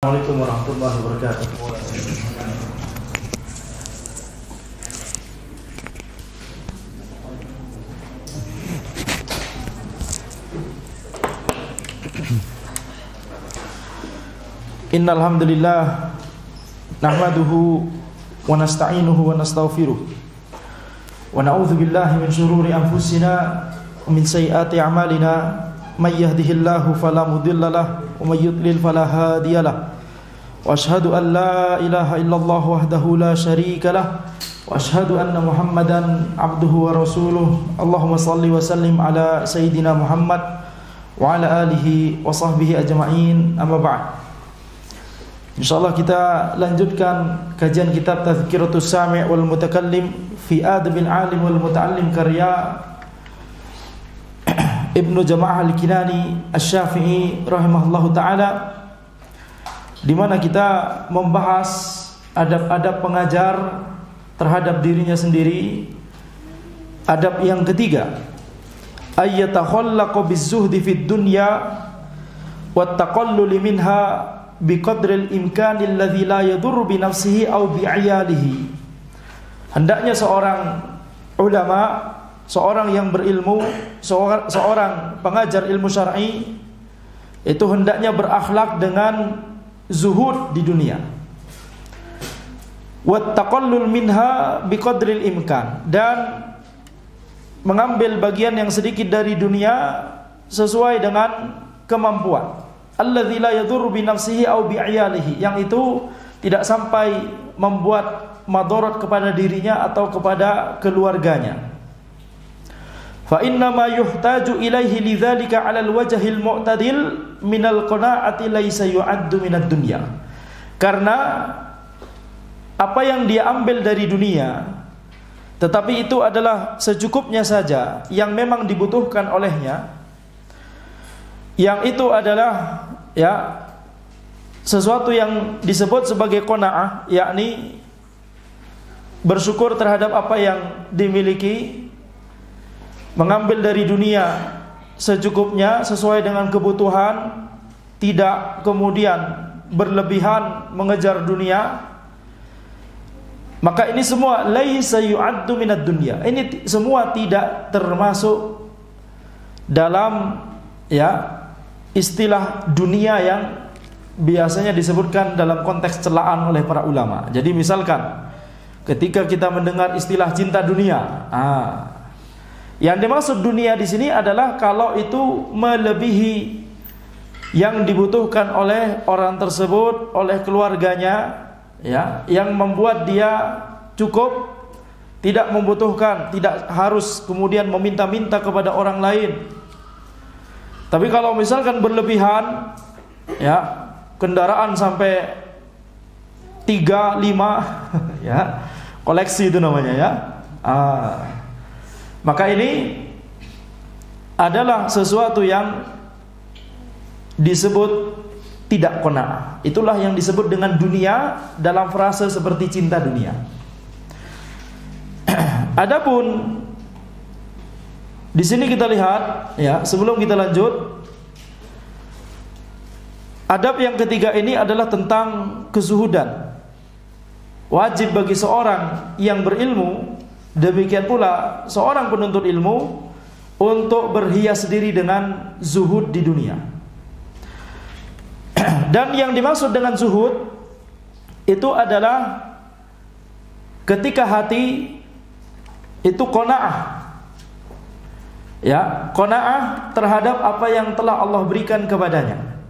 Assalamualaikum warahmatullahi wabarakatuh. Innal hamdalillah nahmaduhu wa nasta'inuhu wa nastaghfiruh wa na'udzu billahi min shururi anfusina wa min sayyiati a'malina may yahdihillahu fala mudilla lahu wa may yudlil fala hadiya lahu wa asyhadu an la ilaha illallah wahdahu la syarika lahu wa asyhadu anna Muhammadan abduhu wa rasuluh. Allahumma shalli wa sallim ala sayyidina Muhammad wa ala alihi wa sahbihi ajma'in. Amma ba'd. InsyaAllah kita lanjutkan kajian kitab Tazkiratus Sami' wal Mutakallim fi Adabil Alim wal Muta'allim karya Ibnu Jama'ah Al-Kinani Asy-Syafi'i rahimahullahu ta'ala, di mana kita membahas adab-adab pengajar terhadap dirinya sendiri. Adab yang ketiga, ayyatakhallaqu bizuhdi fid dunya wat taqalluli minha biqadril imkanil ladzi la yadurru bi nafsihi aw bi 'iyalihi. Hendaknya seorang ulama, seorang yang berilmu, seorang pengajar ilmu syar'i itu hendaknya berakhlak dengan zuhud di dunia. Wat taqallul minha biqadril imkan, dan mengambil bagian yang sedikit dari dunia sesuai dengan kemampuan. Alladzi la yadurru bi nafsihi aw bi 'iyalihi, yang itu tidak sampai membuat madarat kepada dirinya atau kepada keluarganya. Fa inna ma yuhtaju ilaihi lidzalika 'ala al-wajhil mu'tadil minal qana'ati laysa yu'addu minad dunya. Karena apa yang dia ambil dari dunia, tetapi itu adalah secukupnya saja yang memang dibutuhkan olehnya. Yang itu adalah sesuatu yang disebut sebagai qanaah, yakni bersyukur terhadap apa yang dimiliki, mengambil dari dunia secukupnya sesuai dengan kebutuhan, tidak kemudian berlebihan mengejar dunia. Maka ini semua laisa yu'addu minad dunya. Ini semua tidak termasuk dalam istilah dunia yang biasanya disebutkan dalam konteks celaan oleh para ulama. Jadi misalkan ketika kita mendengar istilah cinta dunia, yang dimaksud dunia di sini adalah kalau itu melebihi yang dibutuhkan oleh orang tersebut, oleh keluarganya, yang membuat dia cukup, tidak membutuhkan, tidak harus kemudian meminta-minta kepada orang lain. Tapi kalau misalkan berlebihan, kendaraan sampai 3, 5, koleksi itu namanya, maka ini adalah sesuatu yang disebut tidak qanaah. Itulah yang disebut dengan dunia dalam frase seperti cinta dunia. Adapun di sini kita lihat, sebelum kita lanjut, adab yang ketiga ini adalah tentang kezuhudan. Wajib bagi seorang yang berilmu, demikian pula seorang penuntut ilmu, untuk berhias diri dengan zuhud di dunia. Dan yang dimaksud dengan zuhud itu adalah ketika hati itu qanaah, qanaah terhadap apa yang telah Allah berikan kepadanya,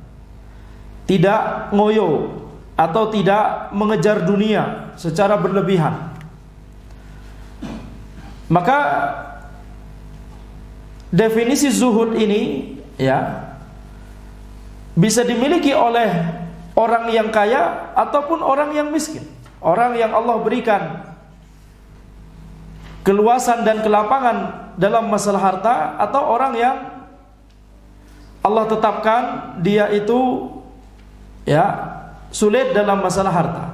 tidak ngoyo atau tidak mengejar dunia secara berlebihan. Maka definisi zuhud ini bisa dimiliki oleh orang yang kaya ataupun orang yang miskin. Orang yang Allah berikan keluasan dan kelapangan dalam masalah harta, atau orang yang Allah tetapkan dia itu sulit dalam masalah harta.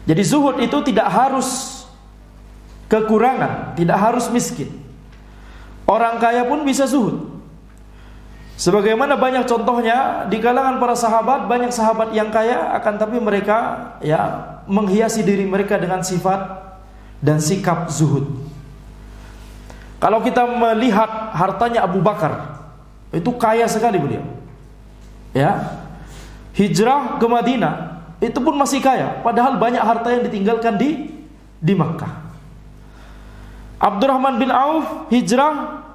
Jadi zuhud itu tidak harus kekurangan, tidak harus miskin. Orang kaya pun bisa zuhud. Sebagaimana banyak contohnya di kalangan para sahabat, banyak sahabat yang kaya akan tapi mereka menghiasi diri mereka dengan sifat dan sikap zuhud. Kalau kita melihat hartanya Abu Bakar, itu kaya sekali beliau. Ya. Hijrah ke Madinah, itu pun masih kaya, padahal banyak harta yang ditinggalkan di Makkah. Abdurrahman bin Auf hijrah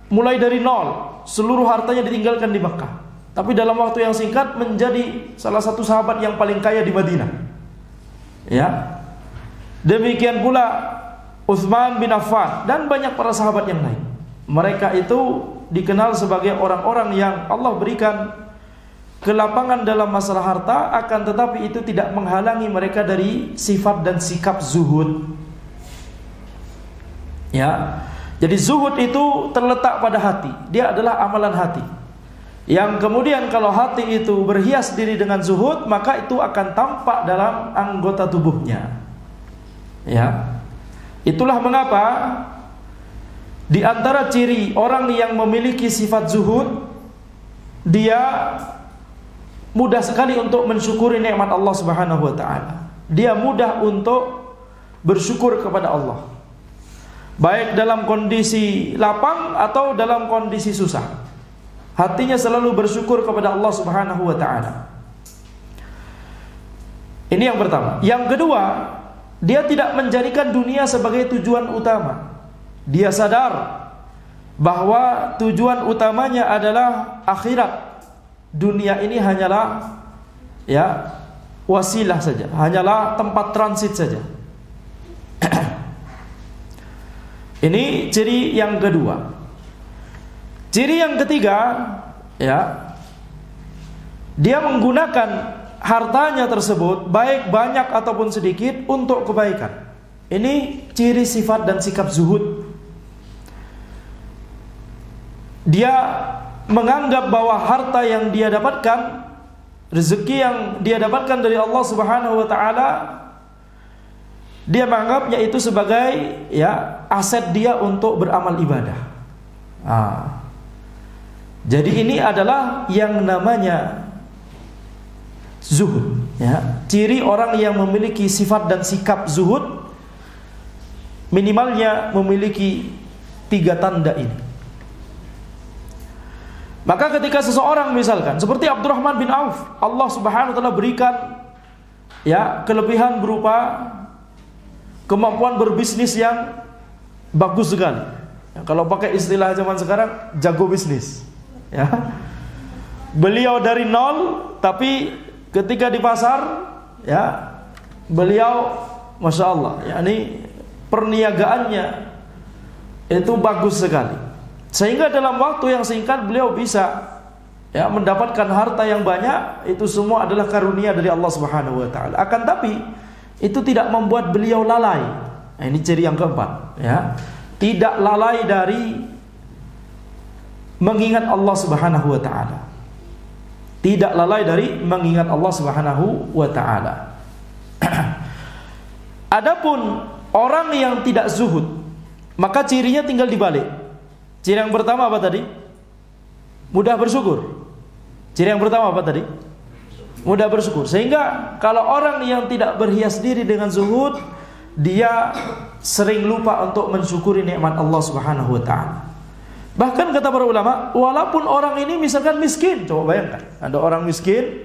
mulai dari nol, seluruh hartanya ditinggalkan di Makkah. Tapi dalam waktu yang singkat menjadi salah satu sahabat yang paling kaya di Madinah. Ya. Demikian pula Utsman bin Affan dan banyak para sahabat yang lain. Mereka itu dikenal sebagai orang-orang yang Allah berikan kelapangan dalam masalah harta, akan tetapi itu tidak menghalangi mereka dari sifat dan sikap zuhud. Ya. Jadi zuhud itu terletak pada hati. Dia adalah amalan hati. Yang kemudian kalau hati itu berhias diri dengan zuhud, maka itu akan tampak dalam anggota tubuhnya. Ya. Itulah mengapa di antara ciri orang yang memiliki sifat zuhud, dia mudah sekali untuk mensyukuri nikmat Allah Subhanahu wa taala. Dia mudah untuk bersyukur kepada Allah, baik dalam kondisi lapang atau dalam kondisi susah. Hatinya selalu bersyukur kepada Allah Subhanahu wa taala. Ini yang pertama. Yang kedua, dia tidak menjadikan dunia sebagai tujuan utama. Dia sadar bahwa tujuan utamanya adalah akhirat. Dunia ini hanyalah wasilah saja, hanyalah tempat transit saja. Ini ciri yang kedua. Ciri yang ketiga, dia menggunakan hartanya tersebut, baik banyak ataupun sedikit, untuk kebaikan. Ini ciri sifat dan sikap zuhud. Dia menganggap bahwa harta yang dia dapatkan, rezeki yang dia dapatkan dari Allah Subhanahu wa taala, dia menganggapnya itu sebagai aset dia untuk beramal ibadah. Jadi ini adalah yang namanya zuhud. Ciri orang yang memiliki sifat dan sikap zuhud, minimalnya memiliki 3 tanda ini. Maka ketika seseorang misalkan seperti Abdurrahman bin Auf, Allah Subhanahu wa taala berikan kelebihan berupa kemampuan berbisnis yang bagus sekali. Kalau pakai istilah zaman sekarang, jago bisnis. Beliau dari nol, tapi ketika di pasar, beliau, masya Allah, ini perniagaannya itu bagus sekali. Sehingga dalam waktu yang singkat beliau bisa mendapatkan harta yang banyak. Itu semua adalah karunia dari Allah Subhanahu wa taala. Akan tapi itu tidak membuat beliau lalai. Nah, ini ciri yang keempat, tidak lalai dari mengingat Allah Subhanahu wa taala. Tidak lalai dari mengingat Allah Subhanahu wa taala. Adapun orang yang tidak zuhud, maka cirinya tinggal dibalik. Ciri yang pertama apa tadi? Mudah bersyukur. Ciri yang pertama apa tadi? Mudah bersyukur. Sehingga kalau orang yang tidak berhias diri dengan zuhud, dia sering lupa untuk mensyukuri nikmat Allah Subhanahu wa taala. Bahkan kata para ulama, walaupun orang ini misalkan miskin, coba bayangkan, ada orang miskin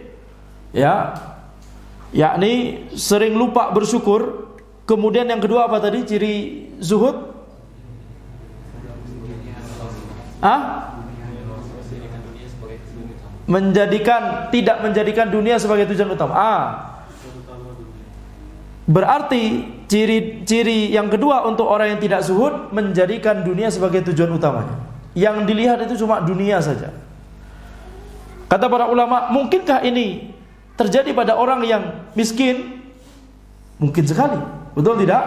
yakni sering lupa bersyukur. Kemudian yang kedua apa tadi ciri zuhud? Tidak menjadikan dunia sebagai tujuan utama. Berarti ciri-ciri yang kedua untuk orang yang tidak zuhud, menjadikan dunia sebagai tujuan utamanya. Yang dilihat itu cuma dunia saja. Kata para ulama, mungkinkah ini terjadi pada orang yang miskin? Mungkin sekali. Betul tidak?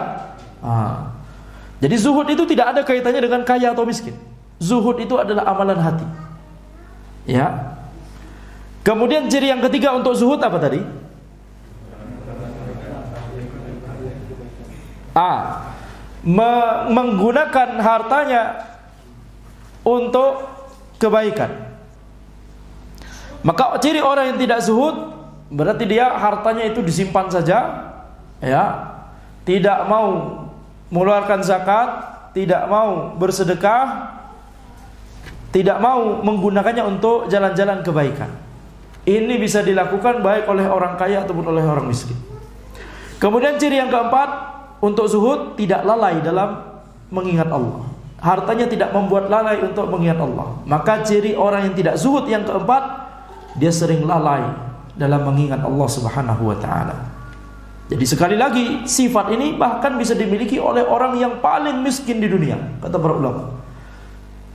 Jadi zuhud itu tidak ada kaitannya dengan kaya atau miskin. Zuhud itu adalah amalan hati. Kemudian ciri yang ketiga untuk zuhud apa tadi? Menggunakan hartanya untuk kebaikan. Maka ciri orang yang tidak zuhud berarti dia hartanya itu disimpan saja, ya, tidak mau mengeluarkan zakat, tidak mau bersedekah, tidak mau menggunakannya untuk jalan-jalan kebaikan. Ini bisa dilakukan baik oleh orang kaya ataupun oleh orang miskin. Kemudian ciri yang keempat untuk zuhud, tidak lalai dalam mengingat Allah. Hartanya tidak membuat lalai untuk mengingat Allah. Maka ciri orang yang tidak zuhud yang keempat, dia sering lalai dalam mengingat Allah Subhanahu wa taala. Jadi sekali lagi, sifat ini bahkan bisa dimiliki oleh orang yang paling miskin di dunia, kata para ulama.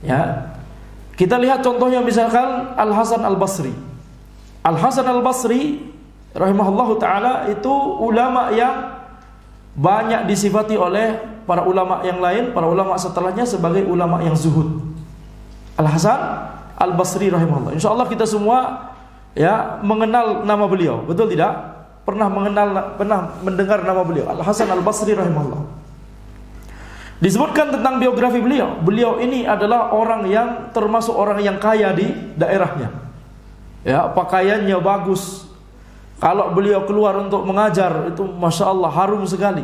Ya. Kita lihat contohnya misalkan Al-Hasan Al-Basri. Al-Hasan Al-Basri rahimahullahu taala itu ulama yang banyak disifati oleh para ulama yang lain, para ulama setelahnya sebagai ulama yang zuhud. Al-Hasan Al-Basri rahimahullah. Insyaallah kita semua ya mengenal nama beliau, betul tidak? Pernah mendengar nama beliau, Al-Hasan Al-Basri rahimahullah. Disebutkan tentang biografi beliau, beliau ini adalah orang yang termasuk orang yang kaya di daerahnya. Ya, pakaiannya bagus. Kalau beliau keluar untuk mengajar itu Masya Allah harum sekali.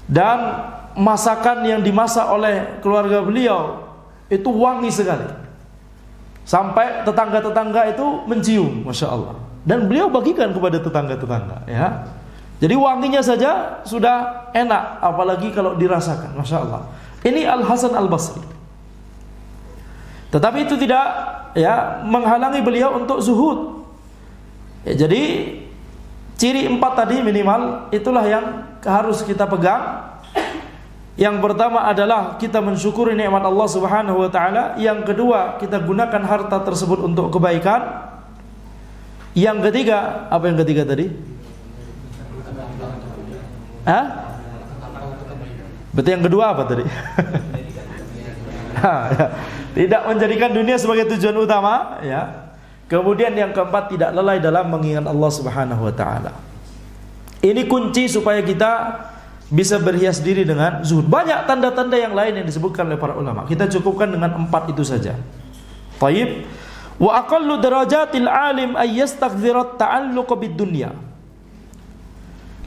Dan masakan yang dimasak oleh keluarga beliau itu wangi sekali. Sampai tetangga-tetangga itu mencium, Masya Allah. Dan beliau bagikan kepada tetangga-tetangga, ya. Jadi wanginya saja sudah enak, apalagi kalau dirasakan, Masya Allah. Ini Al-Hasan Al-Basri. Tetapi itu tidak ya menghalangi beliau untuk zuhud. Ya, jadi ciri 4 tadi minimal itulah yang harus kita pegang. Yang pertama adalah kita mensyukuri nikmat Allah Subhanahu wa taala. Yang kedua, kita gunakan harta tersebut untuk kebaikan. Yang ketiga, apa yang ketiga tadi? Hah? Berarti yang kedua apa tadi? Tidak menjadikan dunia sebagai tujuan utama, ya. Kemudian yang keempat, tidak lalai dalam mengingat Allah Subhanahu wa taala. Ini kunci supaya kita bisa berhias diri dengan zuhud. Banyak tanda-tanda yang lain yang disebutkan oleh para ulama. Kita cukupkan dengan 4 itu saja. Taib. Wa aqallu darajatil alim ay yastakdzirat ta'alluq bid-dunya.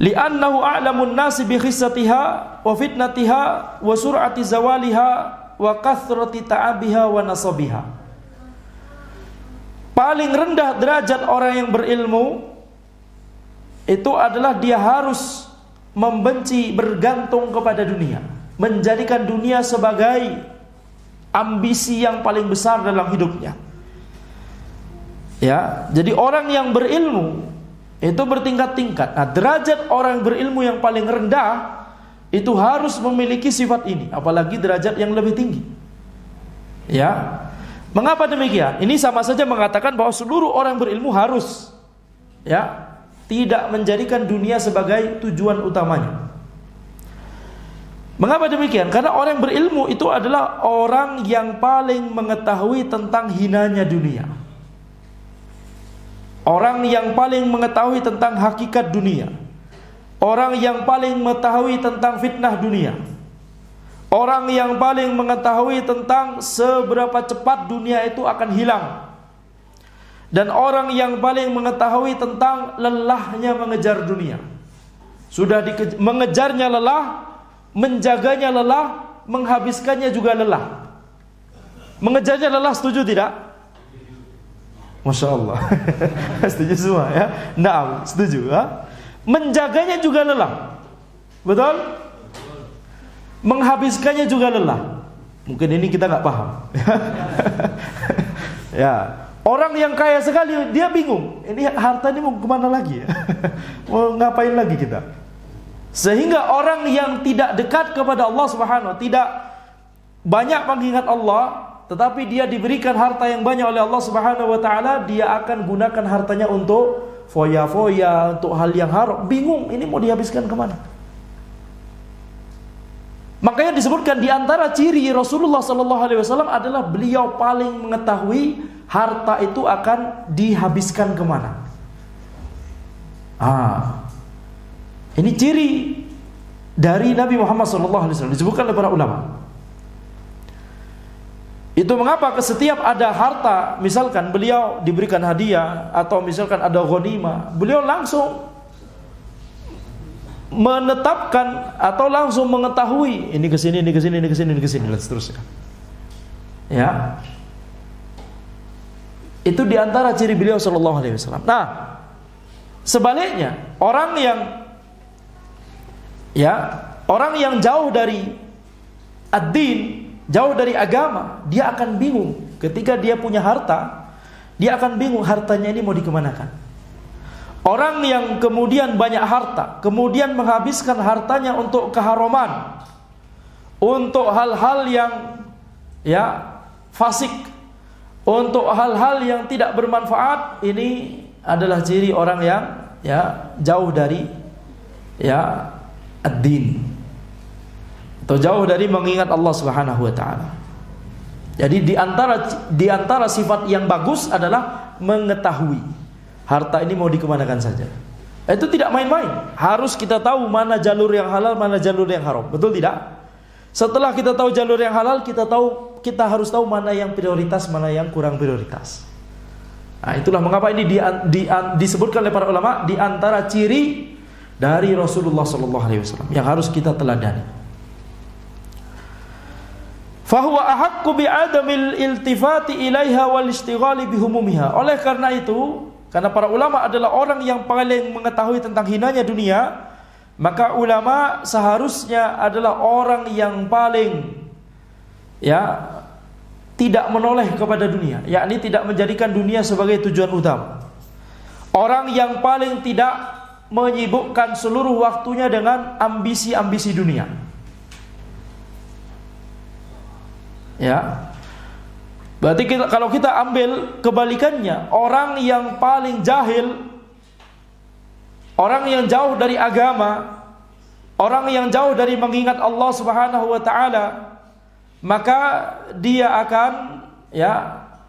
Li'annahu a'lamun nasi bi khissatiha wa fitnatiha wa sur'ati zawaliha wa kathrati ta'abiha wa nasabiha. Paling rendah derajat orang yang berilmu itu adalah dia harus membenci, bergantung kepada dunia, menjadikan dunia sebagai ambisi yang paling besar dalam hidupnya. Ya, jadi orang yang berilmu itu bertingkat-tingkat. Nah, derajat orang yang berilmu yang paling rendah itu harus memiliki sifat ini, apalagi derajat yang lebih tinggi. Ya. Mengapa demikian? Ini sama saja mengatakan bahwa seluruh orang berilmu harus ya tidak menjadikan dunia sebagai tujuan utamanya. Mengapa demikian? Karena orang berilmu itu adalah orang yang paling mengetahui tentang hinanya dunia. Orang yang paling mengetahui tentang hakikat dunia. Orang yang paling mengetahui tentang fitnah dunia. Orang yang paling mengetahui tentang seberapa cepat dunia itu akan hilang. Dan orang yang paling mengetahui tentang lelahnya mengejar dunia. Sudah mengejarnya lelah, menjaganya lelah, menghabiskannya juga lelah. Mengejarnya lelah, setuju tidak? Masya Allah. Setuju semua ya? Naam, setuju ya? Menjaganya juga lelah. Betul? Menghabiskannya juga lelah. Mungkin ini kita nggak paham. Ya. Orang yang kaya sekali, dia bingung. Ini harta ini mau kemana lagi ya? Mau ngapain lagi kita? Sehingga orang yang tidak dekat kepada Allah Subhanahu, tidak banyak mengingat Allah, tetapi dia diberikan harta yang banyak oleh Allah Subhanahu wa taala, dia akan gunakan hartanya untuk foya-foya, untuk hal yang haram. Bingung, ini mau dihabiskan kemana? Makanya disebutkan di antara ciri Rasulullah SAW adalah beliau paling mengetahui harta itu akan dihabiskan kemana. Ini ciri dari Nabi Muhammad SAW, disebutkan oleh para ulama. Itu mengapa setiap ada harta, misalkan beliau diberikan hadiah atau misalkan ada ghanimah, beliau langsung menetapkan atau langsung mengetahui ini ke sini, ini ke sini, ini ke sini, ini ke sini dan seterusnya. Ya. Itu diantara ciri beliau sallallahu alaihi wasallam. Nah, sebaliknya, orang yang jauh dari ad-din, jauh dari agama, dia akan bingung ketika dia punya harta, dia akan bingung hartanya ini mau dikemanakan. Orang yang kemudian banyak harta, kemudian menghabiskan hartanya untuk keharaman, untuk hal-hal yang fasik, untuk hal-hal yang tidak bermanfaat, ini adalah ciri orang yang jauh dari ad-din, atau jauh dari mengingat Allah Subhanahu wa taala. Jadi di antara sifat yang bagus adalah mengetahui harta ini mau dikemanakan saja. Itu tidak main-main. Harus kita tahu mana jalur yang halal, mana jalur yang haram. Betul tidak? Setelah kita tahu jalur yang halal, kita harus tahu mana yang prioritas, mana yang kurang prioritas. Nah, itulah mengapa ini disebutkan oleh para ulama di antara ciri dari Rasulullah sallallahu alaihi wasallam yang harus kita teladani. Fahuwa ahaqqu bi'adamil iltifati ilaiha wal ishtighali bihumumiha. Oleh karena itu, karena para ulama adalah orang yang paling mengetahui tentang hinanya dunia, maka ulama seharusnya adalah orang yang paling tidak menoleh kepada dunia, yakni tidak menjadikan dunia sebagai tujuan utama. Orang yang paling tidak menyibukkan seluruh waktunya dengan ambisi-ambisi dunia. Ya. Berarti kalau kita ambil kebalikannya, orang yang paling jahil, orang yang jauh dari agama, orang yang jauh dari mengingat Allah Subhanahu wa taala, maka dia akan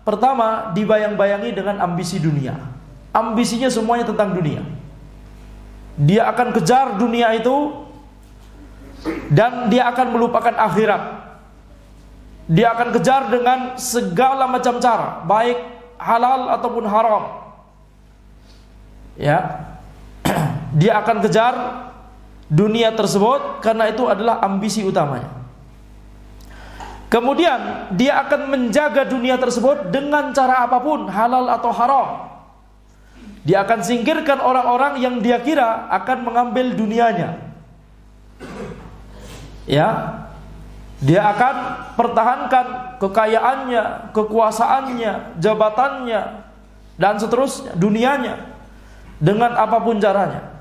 pertama dibayang-bayangi dengan ambisi dunia. Ambisinya semuanya tentang dunia. Dia akan kejar dunia itu dan dia akan melupakan akhirat. Dia akan kejar dengan segala macam cara, baik halal ataupun haram. Dia akan kejar dunia tersebut karena itu adalah ambisi utamanya. Kemudian dia akan menjaga dunia tersebut dengan cara apapun, halal atau haram. Dia akan singkirkan orang-orang yang dia kira akan mengambil dunianya. Dia akan pertahankan kekayaannya, kekuasaannya, jabatannya, dan seterusnya, dunianya, dengan apapun caranya.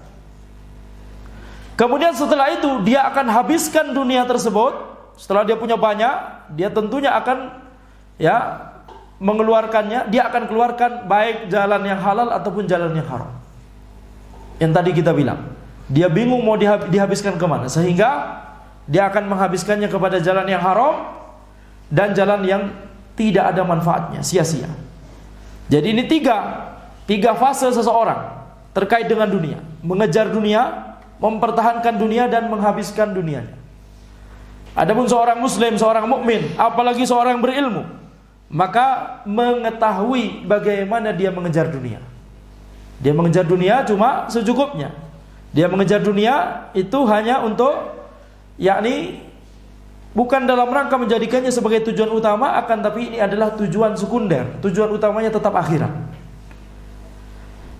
Kemudian setelah itu, dia akan habiskan dunia tersebut. Setelah dia punya banyak, dia tentunya akan mengeluarkannya. Dia akan keluarkan baik jalan yang halal ataupun jalan yang haram. Yang tadi kita bilang, dia bingung mau dihabiskan kemana, sehingga dia akan menghabiskannya kepada jalan yang haram dan jalan yang tidak ada manfaatnya, sia-sia. Jadi ini tiga fase seseorang terkait dengan dunia: mengejar dunia, mempertahankan dunia, dan menghabiskan dunianya. Adapun seorang muslim, seorang mukmin, apalagi seorang berilmu, maka mengetahui bagaimana dia mengejar dunia. Dia mengejar dunia cuma secukupnya. Dia mengejar dunia itu hanya untuk bukan dalam rangka menjadikannya sebagai tujuan utama, akan tapi ini adalah tujuan sekunder. Tujuan utamanya tetap akhirat.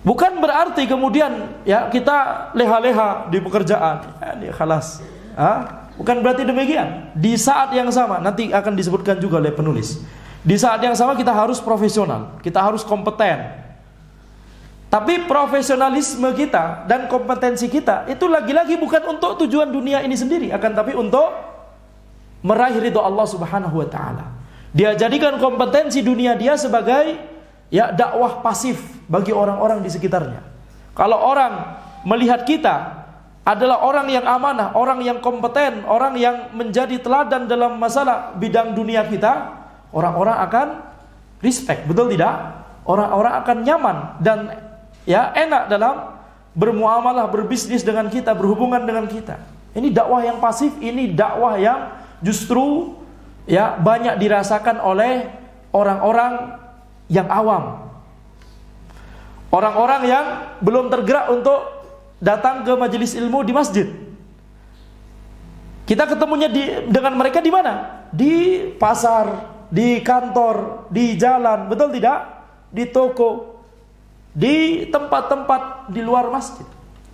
Bukan berarti kemudian kita leha-leha di pekerjaan, khalas. Bukan berarti demikian. Di saat yang sama, nanti akan disebutkan juga oleh penulis, di saat yang sama kita harus profesional, kita harus kompeten. Tapi profesionalisme kita dan kompetensi kita itu lagi-lagi bukan untuk tujuan dunia ini sendiri, akan tapi untuk meraih ridho Allah Subhanahu wa taala. Dia jadikan kompetensi dunia dia sebagai dakwah pasif bagi orang-orang di sekitarnya. Kalau orang melihat kita adalah orang yang amanah, orang yang kompeten, orang yang menjadi teladan dalam masalah bidang dunia kita, orang-orang akan respect, betul tidak? Orang-orang akan nyaman dan enak dalam bermuamalah, berbisnis dengan kita, berhubungan dengan kita. Ini dakwah yang pasif, ini dakwah yang justru ya banyak dirasakan oleh orang-orang yang awam. Orang-orang yang belum tergerak untuk datang ke majelis ilmu di masjid. Kita ketemunya dengan mereka di mana? Di pasar, di kantor, di jalan, betul tidak? Di toko, di tempat-tempat di luar masjid.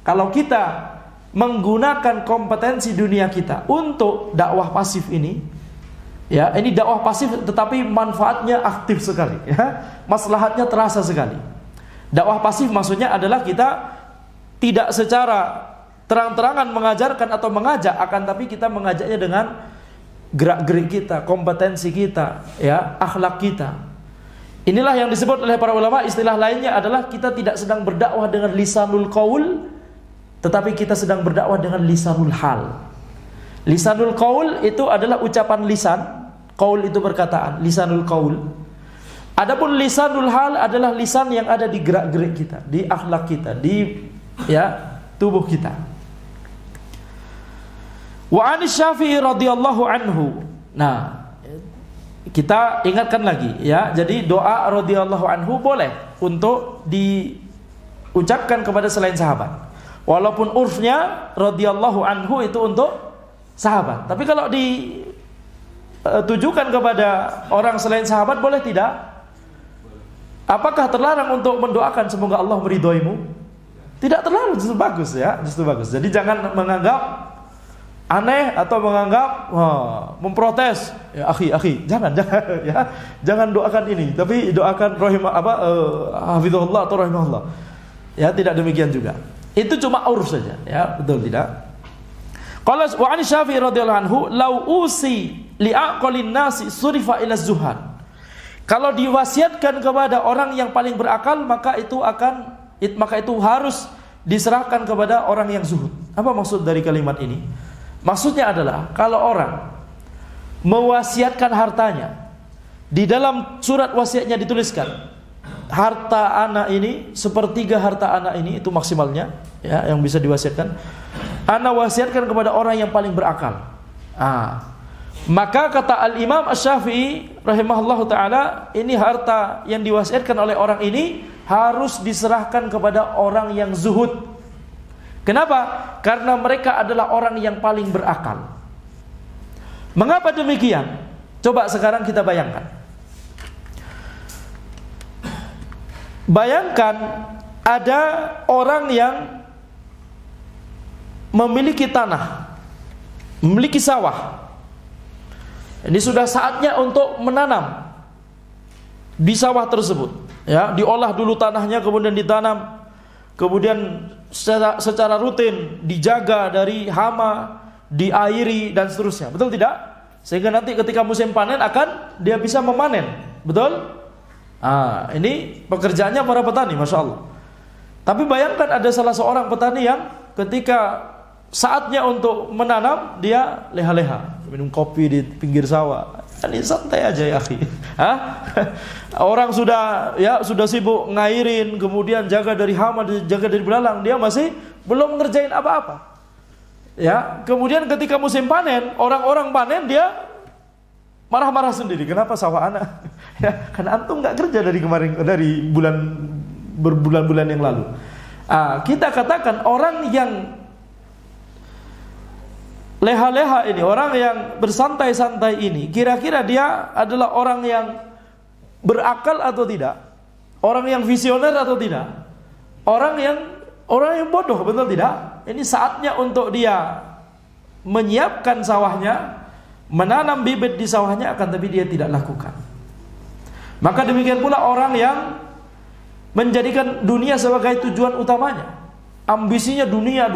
Kalau kita menggunakan kompetensi dunia kita untuk dakwah pasif ini, ya, ini dakwah pasif tetapi manfaatnya aktif sekali, ya. Maslahatnya terasa sekali. Dakwah pasif maksudnya adalah kita tidak secara terang-terangan mengajarkan atau mengajak, akan tapi kita mengajaknya dengan gerak-gerik kita, kompetensi kita, ya, akhlak kita. Inilah yang disebut oleh para ulama, istilah lainnya adalah kita tidak sedang berdakwah dengan lisanul qaul, tetapi kita sedang berdakwah dengan lisanul hal. Lisanul qaul itu adalah ucapan lisan, qaul itu perkataan, lisanul qaul. Adapun lisanul hal adalah lisan yang ada di gerak-gerik kita, di akhlak kita, di, ya, tubuh kita. Wa 'an Syafi'i radhiyallahu anhu. Nah, kita ingatkan lagi, ya. Jadi doa radhiyallahu anhu boleh untuk diucapkan kepada selain sahabat. Walaupun urfnya radhiyallahu anhu itu untuk sahabat. Tapi kalau ditujukan kepada orang selain sahabat boleh tidak? Apakah terlarang untuk mendoakan semoga Allah meridhoimu? Tidak terlarang, justru bagus, ya, justru bagus. Jadi jangan menganggap aneh atau menganggap memprotes, ya, akhi, jangan ya. Jangan doakan ini, tapi doakan hafizahullah atau rahimahullah. Ya, tidak demikian juga. Itu cuma uruf saja, ya, betul tidak? Qala wa 'an Syafi'i radhiyallahu anhu, "Lau usi li'aqalin nasi surifa ila zuhad." Kalau diwasiatkan kepada orang yang paling berakal, maka itu harus diserahkan kepada orang yang zuhud. Apa maksud dari kalimat ini? Maksudnya adalah kalau orang mewasiatkan hartanya, di dalam surat wasiatnya dituliskan harta anak ini, sepertiga harta anak ini, itu maksimalnya, ya, yang bisa diwasiatkan. Ana wasiatkan kepada orang yang paling berakal. Maka kata Al-Imam Asy-Syafi'i rahimahullahu ta'ala, ini harta yang diwasiatkan oleh orang ini harus diserahkan kepada orang yang zuhud. Kenapa? Karena mereka adalah orang yang paling berakal. Mengapa demikian? Coba sekarang kita bayangkan. Bayangkan ada orang yang memiliki tanah, memiliki sawah. Ini sudah saatnya untuk menanam di sawah tersebut, ya, diolah dulu tanahnya, kemudian ditanam, kemudian secara rutin dijaga dari hama, diairi dan seterusnya. Betul tidak? Sehingga nanti ketika musim panen akan dia bisa memanen. Betul? Ini pekerjaannya para petani, Masya Allah. Tapi bayangkan ada salah seorang petani yang ketika saatnya untuk menanam, dia leha-leha, minum kopi di pinggir sawah. Ini santai aja, ya akhi. Orang sudah sibuk ngairin, kemudian jaga dari hama, jaga dari belalang, dia masih belum ngerjain apa-apa. Ya, kemudian ketika musim panen, orang-orang panen, dia marah-marah sendiri. Kenapa sawah anak? Ya, karena antum nggak kerja dari kemarin, dari berbulan-bulan yang lalu. Kita katakan orang yang leha-leha ini, orang yang bersantai-santai ini, kira-kira dia adalah orang yang berakal atau tidak? Orang yang visioner atau tidak? Orang yang bodoh, betul tidak? Ini saatnya untuk dia menyiapkan sawahnya, menanam bibit di sawahnya, akan tapi dia tidak lakukan. Maka demikian pula orang yang menjadikan dunia sebagai tujuan utamanya. Ambisinya dunia.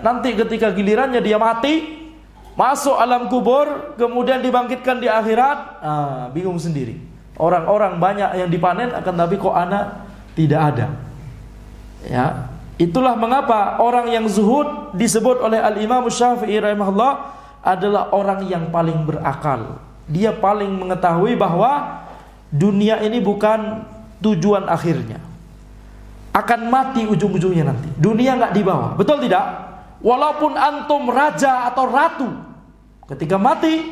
Nanti ketika gilirannya dia mati, masuk alam kubur, kemudian dibangkitkan di akhirat, bingung sendiri. Orang-orang banyak yang dipanen, akan tapi kok anak tidak ada. Ya, itulah mengapa orang yang zuhud disebut oleh Al-Imam Syafi'i rahimahullah adalah orang yang paling berakal. Dia paling mengetahui bahwa dunia ini bukan tujuan akhirnya. Akan mati ujung-ujungnya nanti. Dunia nggak dibawa, betul tidak? Walaupun antum raja atau ratu, ketika mati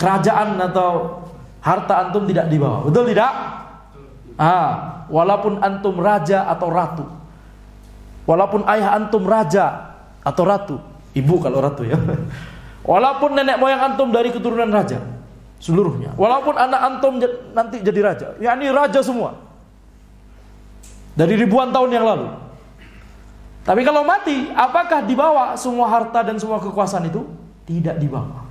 kerajaan atau harta antum tidak dibawa. Betul tidak? Walaupun antum raja atau ratu, walaupun ayah antum raja atau ratu, ibu kalau ratu ya, walaupun nenek moyang antum dari keturunan raja seluruhnya, walaupun anak antum nanti jadi raja, yakni raja semua dari ribuan tahun yang lalu, tapi kalau mati, apakah dibawa semua harta dan semua kekuasaan itu? Tidak dibawa.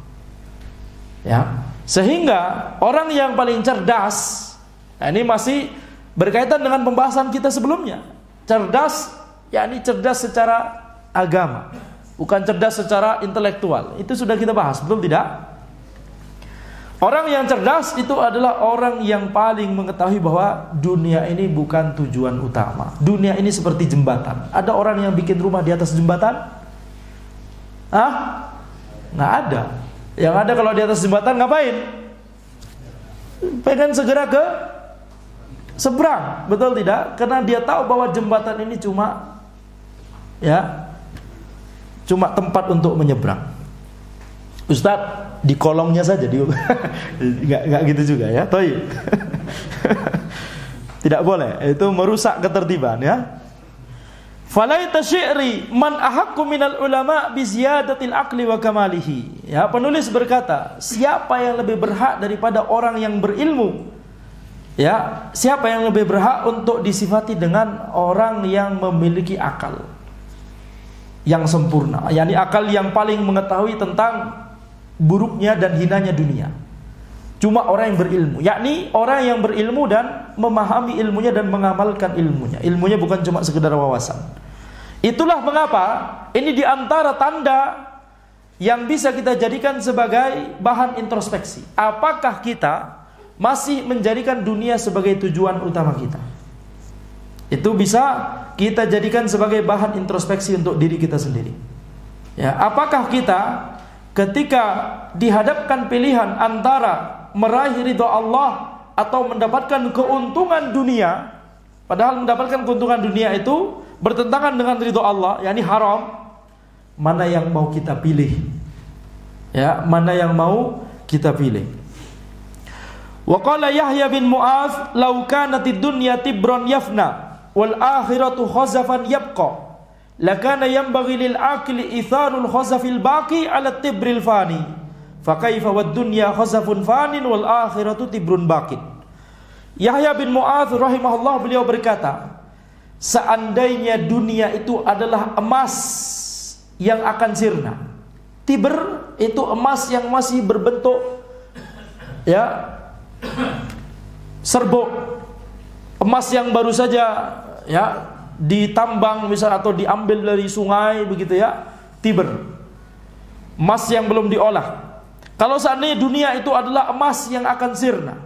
Ya, sehingga orang yang paling cerdas, nah ini masih berkaitan dengan pembahasan kita sebelumnya. Cerdas, yakni cerdas secara agama, bukan cerdas secara intelektual. Itu sudah kita bahas, betul tidak? Orang yang cerdas itu adalah orang yang paling mengetahui bahwa dunia ini bukan tujuan utama. Dunia ini seperti jembatan. Ada orang yang bikin rumah di atas jembatan? Nggak ada. Yang ada kalau di atas jembatan ngapain? Pengen segera ke seberang, betul tidak? Karena dia tahu bahwa jembatan ini cuma tempat untuk menyeberang. Ustaz, di kolongnya saja nggak gitu juga ya, toy. Tidak boleh, itu merusak ketertiban ya. Falaita syi'ri man ahaqqu minal ulama bi ziyadatil aqli wa kamalihi. Ya, penulis berkata, siapa yang lebih berhak daripada orang yang berilmu? Ya, siapa yang lebih berhak untuk disifati dengan orang yang memiliki akal yang sempurna, yakni akal yang paling mengetahui tentang buruknya dan hinanya dunia. Cuma orang yang berilmu, yakni orang yang berilmu dan memahami ilmunya dan mengamalkan ilmunya. Ilmunya bukan cuma sekedar wawasan. Itulah mengapa ini diantara tanda yang bisa kita jadikan sebagai bahan introspeksi. Apakah kita masih menjadikan dunia sebagai tujuan utama kita? Itu bisa kita jadikan sebagai bahan introspeksi untuk diri kita sendiri. Ya, apakah kita ketika dihadapkan pilihan antara meraih ridha Allah atau mendapatkan keuntungan dunia, padahal mendapatkan keuntungan dunia itu bertentangan dengan ridha Allah, yakni haram, mana yang mau kita pilih? Ya, mana yang mau kita pilih? Wa qala Yahya bin Mu'adz, "Law kanatid dunya tibran yafna wal akhiratu khazafan yabqa." Lakana yanbaghi lil aqli itharul khazafil baqi ala tibril fani. Fa kaifa wad dunya khazafun fanin wal akhiratu tibrun baqin. Yahya bin Mu'adz rahimahullah, beliau berkata, seandainya dunia itu adalah emas yang akan sirna. Tibr itu emas yang masih berbentuk serbuk. Emas yang baru saja ditambang misal atau diambil dari sungai begitu ya, tibr, emas yang belum diolah. Kalau seandainya dunia itu adalah emas yang akan sirna,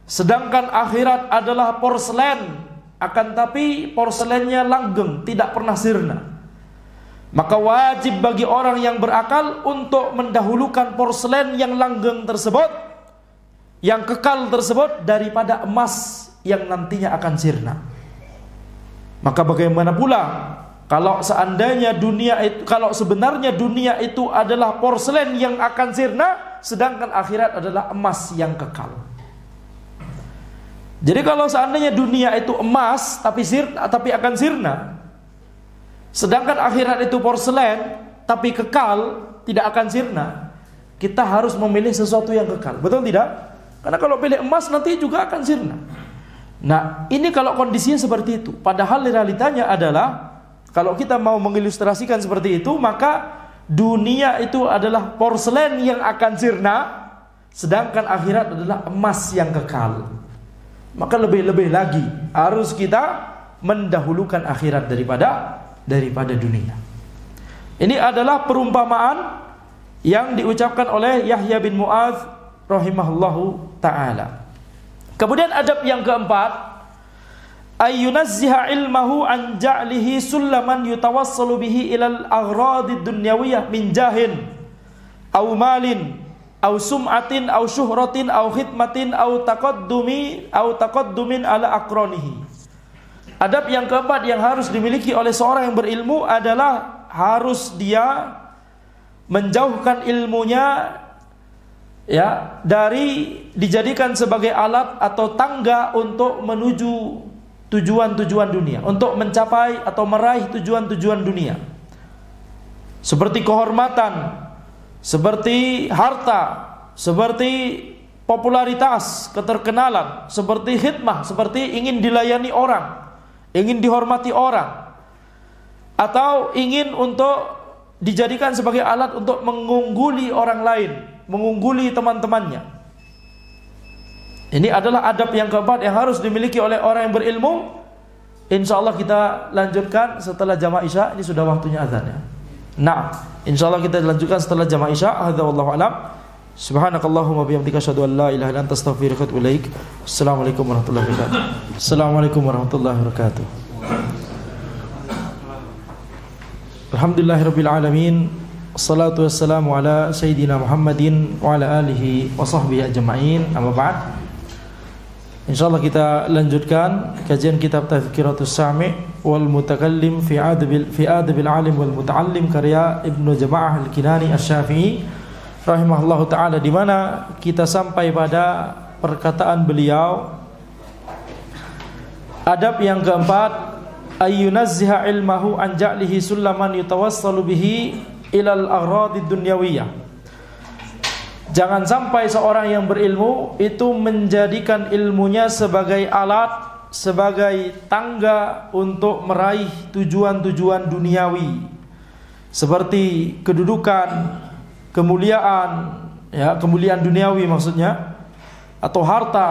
sedangkan akhirat adalah porselen, akan tapi porselennya langgeng, tidak pernah sirna, maka wajib bagi orang yang berakal untuk mendahulukan porselen yang langgeng tersebut, yang kekal tersebut, daripada emas yang nantinya akan sirna. Maka bagaimana pula kalau seandainya dunia itu, kalau sebenarnya dunia itu adalah porselen yang akan sirna, sedangkan akhirat adalah emas yang kekal. Jadi kalau seandainya dunia itu emas tapi akan sirna, sedangkan akhirat itu porselen tapi kekal, tidak akan sirna, kita harus memilih sesuatu yang kekal. Betul tidak? Karena kalau pilih emas nanti juga akan sirna. Nah, ini kalau kondisinya seperti itu. Padahal realitanya adalah, kalau kita mau mengilustrasikan seperti itu, maka dunia itu adalah porselen yang akan sirna, sedangkan akhirat adalah emas yang kekal. Maka lebih-lebih lagi harus kita mendahulukan akhirat daripada dunia. Ini adalah perumpamaan yang diucapkan oleh Yahya bin Mu'adz rahimahullahu ta'ala. Kemudian adab yang keempat, ayyunazziha ilmahu an ja'lihi sullaman yutawassalu bihi ilal aghradi dunyawiyah min jahin aw malin aw sum'atin aw syuhratin aw khidmatin aw taqaddumin ala aqranihi. Adab yang keempat yang harus dimiliki oleh seorang yang berilmu adalah harus dia menjauhkan ilmunya ya, dari dijadikan sebagai alat atau tangga untuk menuju tujuan-tujuan dunia, untuk mencapai atau meraih tujuan-tujuan dunia. Seperti kehormatan, seperti harta, seperti popularitas, keterkenalan, seperti khidmah, seperti ingin dilayani orang, ingin dihormati orang, atau ingin untuk dijadikan sebagai alat untuk mengungguli orang lain, mengungguli teman-temannya. Ini adalah adab yang keempat yang harus dimiliki oleh orang yang berilmu. InsyaAllah kita lanjutkan setelah jamaah isya. Ini sudah waktunya azan ya. Nah, insyaallah kita lanjutkan setelah jamaah isya. Hadza wallahu a'lam. Subhanakallahumma bihamdika asyhadu an la ilaha illa anta astaghfiruka wa atubu ilaik. Assalamualaikum warahmatullahi wabarakatuh. Assalamualaikum warahmatullahi wabarakatuh. Alhamdulillahirabbil alamin. Wassalatu wassalamu ala sayyidina Muhammadin wa ala alihi wa sahbihi ajma'in. Amma ba'd. Insyaallah kita lanjutkan kajian kitab Tazkiratus Sami' wal Mutakallim fi adabil alim wal muta'allim karya Ibnu Jama'ah Al-Kinani Asy-Syafi'i rahimahullahu taala, di mana kita sampai pada perkataan beliau, adab yang keempat, ayyunazziha ilmahu an ja'lihi sulaman yutawassalu bihi ilal agradid dunyawiyah. Jangan sampai seorang yang berilmu itu menjadikan ilmunya sebagai alat, sebagai tangga untuk meraih tujuan-tujuan duniawi, seperti kedudukan, kemuliaan, ya, kemuliaan duniawi maksudnya, atau harta,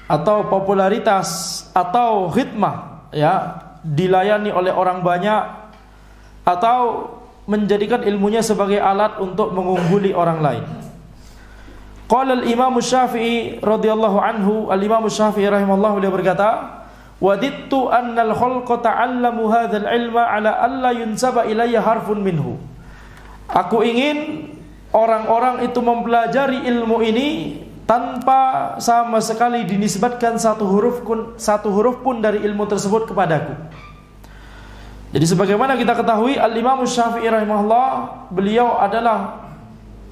atau popularitas, atau khidmah, ya, dilayani oleh orang banyak, atau menjadikan ilmunya sebagai alat untuk mengungguli orang lain. Qala al-Imam Syafi'i radhiyallahu anhu, al-Imam Syafi'i rahimahullah, beliau berkata, wadittu anna al-khalqa ta'allamu hadzal ilma ala alla yunsaba ilayya harfun minhu. Aku ingin orang-orang itu mempelajari ilmu ini tanpa sama sekali dinisbatkan satu huruf pun dari ilmu tersebut kepadaku. Jadi sebagaimana kita ketahui, al-Imam Syafi'i rahimahullah, beliau adalah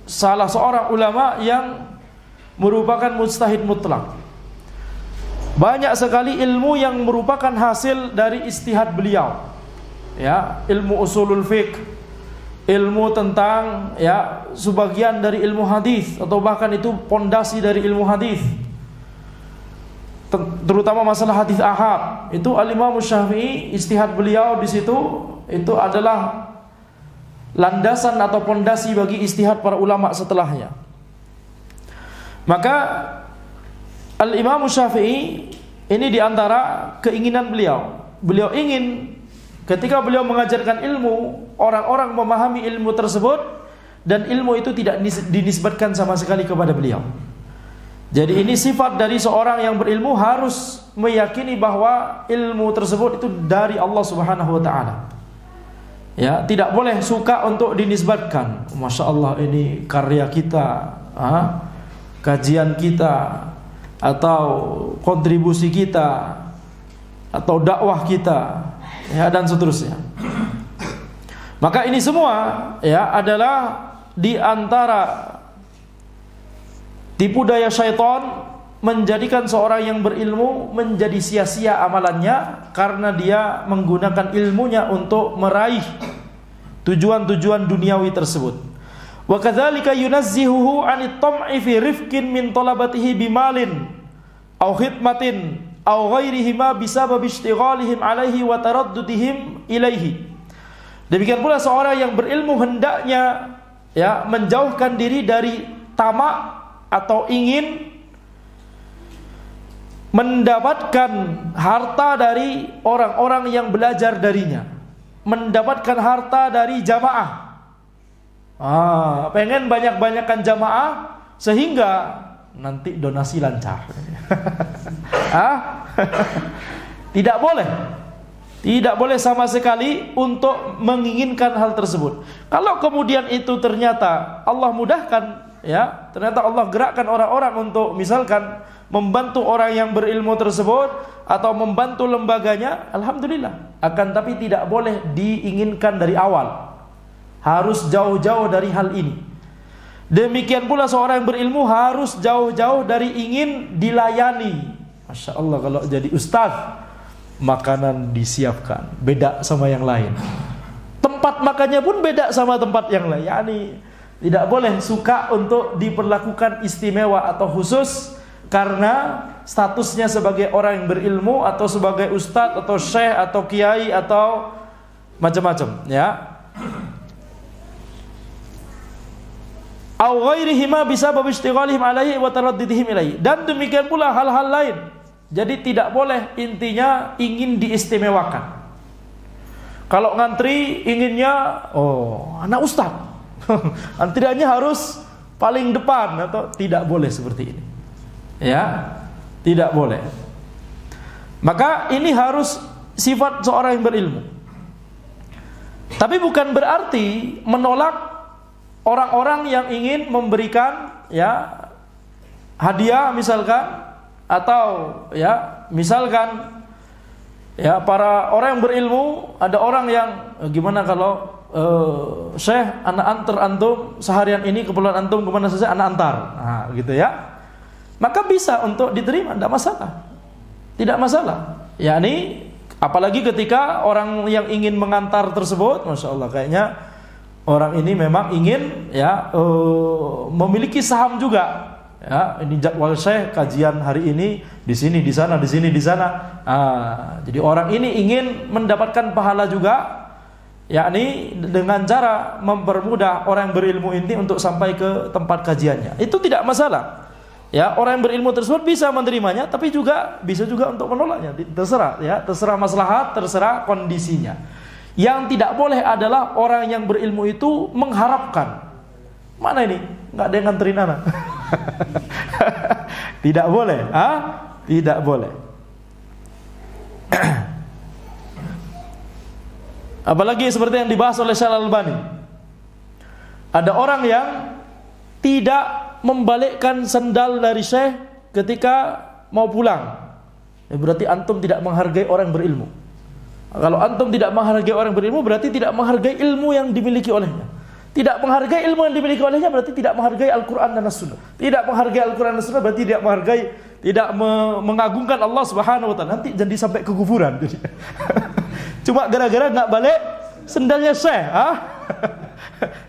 salah seorang ulama yang merupakan mujtahid mutlak. Banyak sekali ilmu yang merupakan hasil dari ijtihad beliau. Ya, ilmu usulul fiqh, ilmu tentang, ya, sebagian dari ilmu hadis, atau bahkan itu pondasi dari ilmu hadis, terutama masalah hadis ahad. Itu al-Imam Syafi'i, ijtihad beliau di situ itu adalah landasan atau pondasi bagi ijtihad para ulama setelahnya. Maka al-Imam Syafi'i ini diantara keinginan beliau. Beliau ingin ketika beliau mengajarkan ilmu, orang-orang memahami ilmu tersebut, dan ilmu itu tidak dinisbatkan sama sekali kepada beliau. Jadi ini sifat dari seorang yang berilmu, harus meyakini bahwa ilmu tersebut itu dari Allah Subhanahu wa taala. Ya, tidak boleh suka untuk dinisbatkan. Masya Allah, ini karya kita, kajian kita, atau kontribusi kita, atau dakwah kita, ya, dan seterusnya. Maka ini semua, ya, adalah di antara tipu daya syaitan menjadikan seorang yang berilmu menjadi sia-sia amalannya karena dia menggunakan ilmunya untuk meraih tujuan-tujuan duniawi tersebut. Wa kadzalika yunazzihuhu 'anit tam'i fi rifqin min talabatihi bimalin aw khidmatin aw ghairihi ma bisabab ishtighalihim 'alaihi wa taraddudihim ilaihi. Demikian pula seorang yang berilmu hendaknya, ya, menjauhkan diri dari tamak atau ingin mendapatkan harta dari orang-orang yang belajar darinya, mendapatkan harta dari jamaah. Pengen banyak-banyakan jamaah sehingga nanti donasi lancar. Tidak boleh. Tidak boleh sama sekali untuk menginginkan hal tersebut. Kalau kemudian itu ternyata Allah mudahkan, ya, ternyata Allah gerakkan orang-orang untuk misalkan membantu orang yang berilmu tersebut atau membantu lembaganya, alhamdulillah. Akan tapi tidak boleh diinginkan dari awal. Harus jauh-jauh dari hal ini. Demikian pula seorang yang berilmu harus jauh-jauh dari ingin dilayani. Masya Allah, kalau jadi ustaz, makanan disiapkan beda sama yang lain. Tempat makannya pun beda sama tempat yang lain. Yani tidak boleh suka untuk diperlakukan istimewa atau khusus karena statusnya sebagai orang yang berilmu atau sebagai ustaz atau syekh atau kiai atau macam-macam, ya. Aw ghairihima bisabab ishtighalihim alaihi wa taraddudihim ilaihi. Dan demikian pula hal-hal lain. Jadi tidak boleh intinya ingin diistimewakan. Kalau ngantri inginnya anak ustaz. Antriannya harus paling depan atau tidak boleh seperti ini. Ya, tidak boleh. Maka ini harus sifat seorang yang berilmu. Tapi bukan berarti menolak orang-orang yang ingin memberikan ya hadiah misalkan, atau ya misalkan ya para orang yang berilmu, ada orang yang gimana kalau Syekh anak antar antum seharian ini, keperluan antum kemana saja anak antar, nah, gitu ya, maka bisa untuk diterima, tidak masalah, tidak masalah. Yani apalagi ketika orang yang ingin mengantar tersebut, masya Allah, kayaknya orang ini memang ingin ya memiliki saham juga. Ya, ini jadwal Syekh kajian hari ini di sini, di sana, di sini, di sana. Jadi orang ini ingin mendapatkan pahala juga, yakni dengan cara mempermudah orang yang berilmu ini untuk sampai ke tempat kajiannya. Itu tidak masalah. Ya, orang yang berilmu tersebut bisa menerimanya, tapi juga bisa juga untuk menolaknya. Terserah, ya, terserah maslahat, terserah kondisinya. Yang tidak boleh adalah orang yang berilmu itu mengharapkan. Mana ini? Nggak ada yang nganterin anak. Tidak boleh, tidak boleh. Apalagi seperti yang dibahas oleh Syekh Al-Albani. Ada orang yang tidak membalikkan sendal dari Syekh ketika mau pulang. Berarti antum tidak menghargai orang berilmu. Kalau antum tidak menghargai orang berilmu, berarti tidak menghargai ilmu yang dimiliki olehnya. Tidak menghargai ilmu yang dimiliki olehnya berarti tidak menghargai Al-Quran dan As-Sunnah. Tidak menghargai Al-Quran dan As-Sunnah berarti tidak menghargai, tidak mengagungkan Allah Subhanahu wa Ta'ala. Nanti jadi sampai ke kuburan. Cuma gara-gara nggak balik sendalnya Syekh,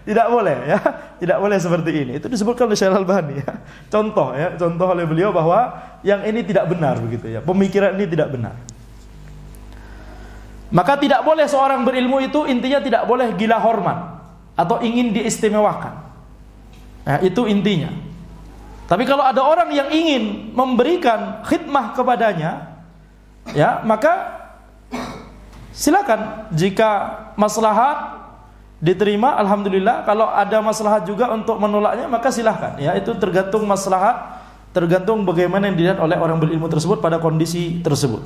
tidak boleh, ya, tidak boleh seperti ini. Itu disebutkan oleh Syekh Al-Albani, ya. Contoh, ya, contoh oleh beliau bahwa yang ini tidak benar, begitu ya. Pemikiran ini tidak benar. Maka tidak boleh seorang berilmu itu intinya tidak boleh gila hormat atau ingin diistimewakan. Nah, itu intinya. Tapi kalau ada orang yang ingin memberikan khidmah kepadanya, ya, maka silakan. Jika maslahat diterima, alhamdulillah. Kalau ada maslahat juga untuk menolaknya, maka silakan. Ya, itu tergantung maslahat, tergantung bagaimana yang dilihat oleh orang berilmu tersebut pada kondisi tersebut.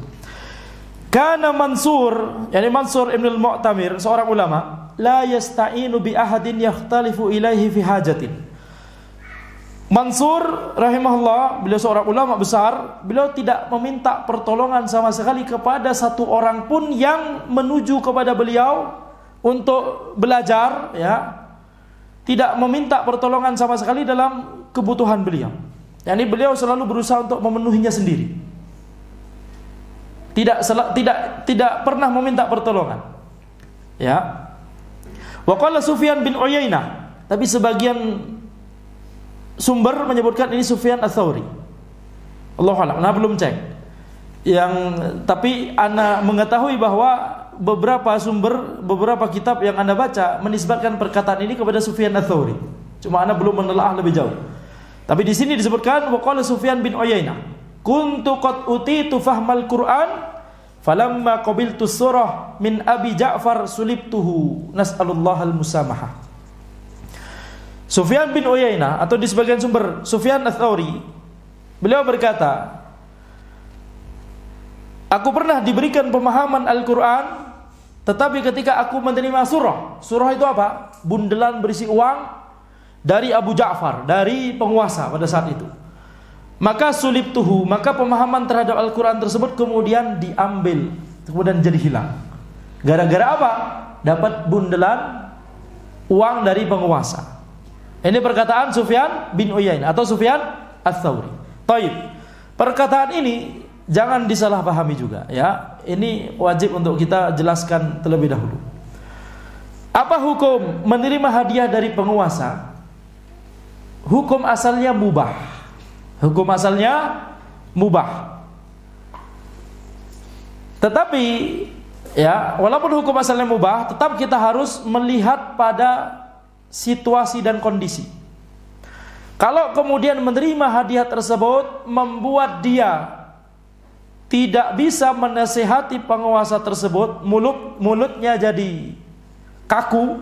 Kana Mansur, yani Mansur Ibn al-Mu'tamir, seorang ulama, la yasta'inu bi ahadin yakhtalifu ilaihi fi hajatin. Mansur rahimahullah, beliau seorang ulama besar, beliau tidak meminta pertolongan sama sekali kepada satu orang pun yang menuju kepada beliau untuk belajar, ya. Tidak meminta pertolongan sama sekali dalam kebutuhan beliau. Yani beliau selalu berusaha untuk memenuhinya sendiri. Tidak pernah meminta pertolongan. Ya. Wa qala Sufyan bin Uyainah, tapi sebagian sumber menyebutkan ini Sufyan Ats-Tsauri. Allahu a'lam, nah belum cek. Tapi ana mengetahui bahwa beberapa sumber, beberapa kitab yang anda baca menisbatkan perkataan ini kepada Sufyan Ats-Tsauri. Cuma ana belum menelaah lebih jauh. Tapi di sini disebutkan wa qala Sufyan bin Uyainah, kuntu qad utitu fahmal Qur'an falamma qabiltu surah min Abi Ja'far sulibtuhu nas'alullahal musamahah. Sufyan bin Uyainah, atau di sebagian sumber Sufyan Ats-Tsauri, beliau berkata, aku pernah diberikan pemahaman Al-Quran, tetapi ketika aku menerima surah itu apa? Bundelan berisi uang dari Abu Ja'far, dari penguasa pada saat itu. Maka sulibtuhu, maka pemahaman terhadap Al-Quran tersebut kemudian diambil, kemudian jadi hilang. Gara-gara apa? Dapat bundelan uang dari penguasa. Ini perkataan Sufyan bin Uyainah atau Sufyan Ats-Tsauri. Taib. Perkataan ini jangan disalahpahami juga ya. Ini wajib untuk kita jelaskan terlebih dahulu. Apa hukum menerima hadiah dari penguasa? Hukum asalnya mubah. Hukum asalnya mubah. Tetapi ya, walaupun hukum asalnya mubah, tetap kita harus melihat pada situasi dan kondisi. Kalau kemudian menerima hadiah tersebut membuat dia tidak bisa menasihati penguasa tersebut, mulutnya jadi kaku,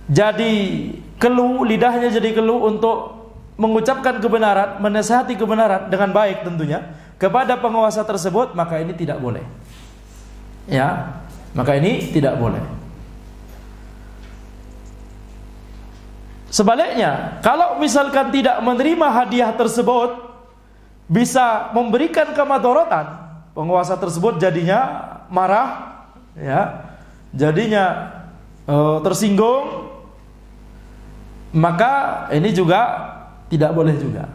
jadi keluh, lidahnya jadi keluh untuk mengucapkan kebenaran, menasihati kebenaran dengan baik tentunya kepada penguasa tersebut, maka ini tidak boleh. Ya, maka ini tidak boleh. Sebaliknya, kalau misalkan tidak menerima hadiah tersebut bisa memberikan kemadharatan, penguasa tersebut jadinya marah, ya, jadinya tersinggung, maka ini juga tidak boleh juga.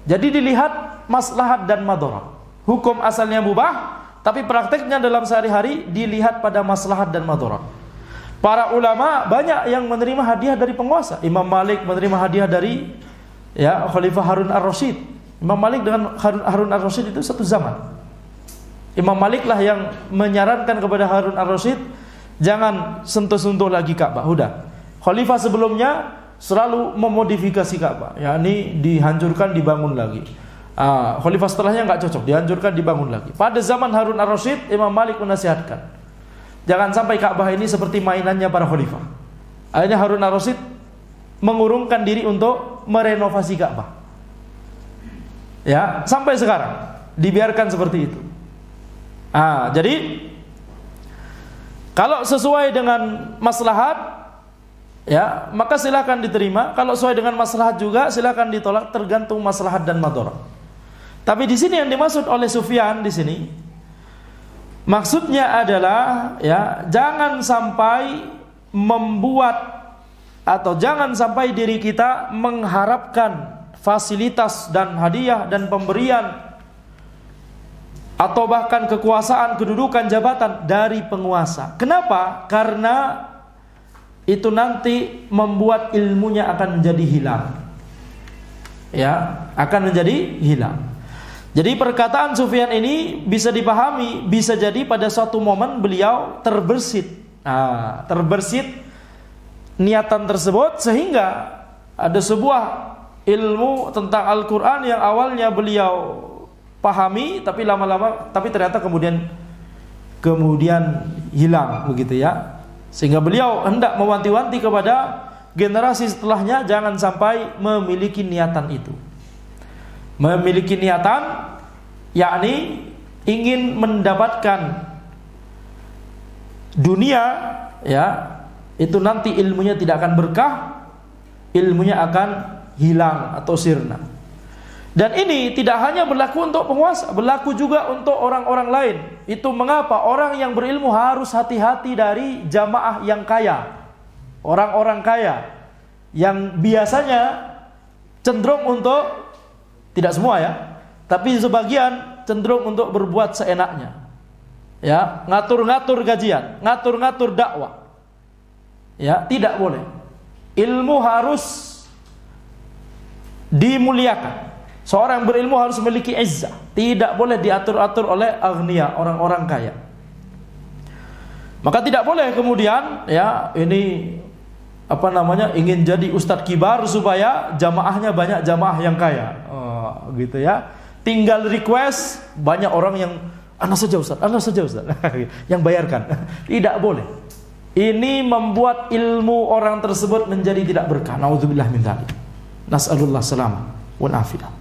Jadi dilihat maslahat dan madharat. Hukum asalnya mubah, tapi prakteknya dalam sehari-hari dilihat pada maslahat dan madharat. Para ulama banyak yang menerima hadiah dari penguasa. Imam Malik menerima hadiah dari ya Khalifah Harun ar-Rasyid. Imam Malik dengan Harun ar-Rasyid itu satu zaman. Imam Malik lah yang menyarankan kepada Harun ar-Rasyid, jangan sentuh-sentuh lagi Ka'bah. Udah. Khalifah sebelumnya selalu memodifikasi Ka'bah, yakni dihancurkan dibangun lagi. Khalifah setelahnya nggak cocok, dihancurkan dibangun lagi. Pada zaman Harun ar-Rasyid, Imam Malik menasihatkan, jangan sampai Ka'bah ini seperti mainannya para khalifah. Akhirnya Harun ar-Rasyid mengurungkan diri untuk merenovasi Ka'bah. Ya, sampai sekarang dibiarkan seperti itu. Jadi kalau sesuai dengan maslahat, ya, maka silakan diterima. Kalau sesuai dengan maslahat juga silakan ditolak, tergantung maslahat dan madharat. Tapi di sini yang dimaksud oleh Sufyan di sini, maksudnya adalah ya, jangan sampai membuat atau jangan sampai diri kita mengharapkan fasilitas dan hadiah dan pemberian atau bahkan kekuasaan, kedudukan, jabatan dari penguasa. Kenapa? Karena itu nanti membuat ilmunya akan menjadi hilang. Ya, akan menjadi hilang. Jadi perkataan Sufyan ini bisa dipahami, bisa jadi pada suatu momen beliau terbersit. Terbersit niatan tersebut sehingga ada sebuah ilmu tentang Al-Quran yang awalnya beliau pahami, tapi lama-lama, tapi ternyata kemudian hilang begitu ya. Sehingga beliau hendak mewanti-wanti kepada generasi setelahnya jangan sampai memiliki niatan itu. Memiliki niatan yakni ingin mendapatkan dunia, ya, itu nanti ilmunya tidak akan berkah, ilmunya akan hilang atau sirna. Dan ini tidak hanya berlaku untuk penguasa, berlaku juga untuk orang-orang lain. Itu mengapa orang yang berilmu harus hati-hati dari jamaah yang kaya. Orang-orang kaya yang biasanya cenderung untuk, tidak semua ya, tapi sebagian cenderung untuk berbuat seenaknya. Ya, ngatur-ngatur gajian, ngatur-ngatur dakwah. Ya, tidak boleh. Ilmu harus dimuliakan. Seorang yang berilmu harus memiliki izzah, tidak boleh diatur-atur oleh aghnia, orang-orang kaya. Maka tidak boleh kemudian ya ini ingin jadi ustadz kibar supaya jamaahnya banyak jamaah yang kaya. Gitu ya. Tinggal request banyak orang yang ana saja ustaz, yang bayarkan. Tidak boleh. Ini membuat ilmu orang tersebut menjadi tidak berkah. Nauzubillah min dzalik. Nas'alullah salamah wal afiyah.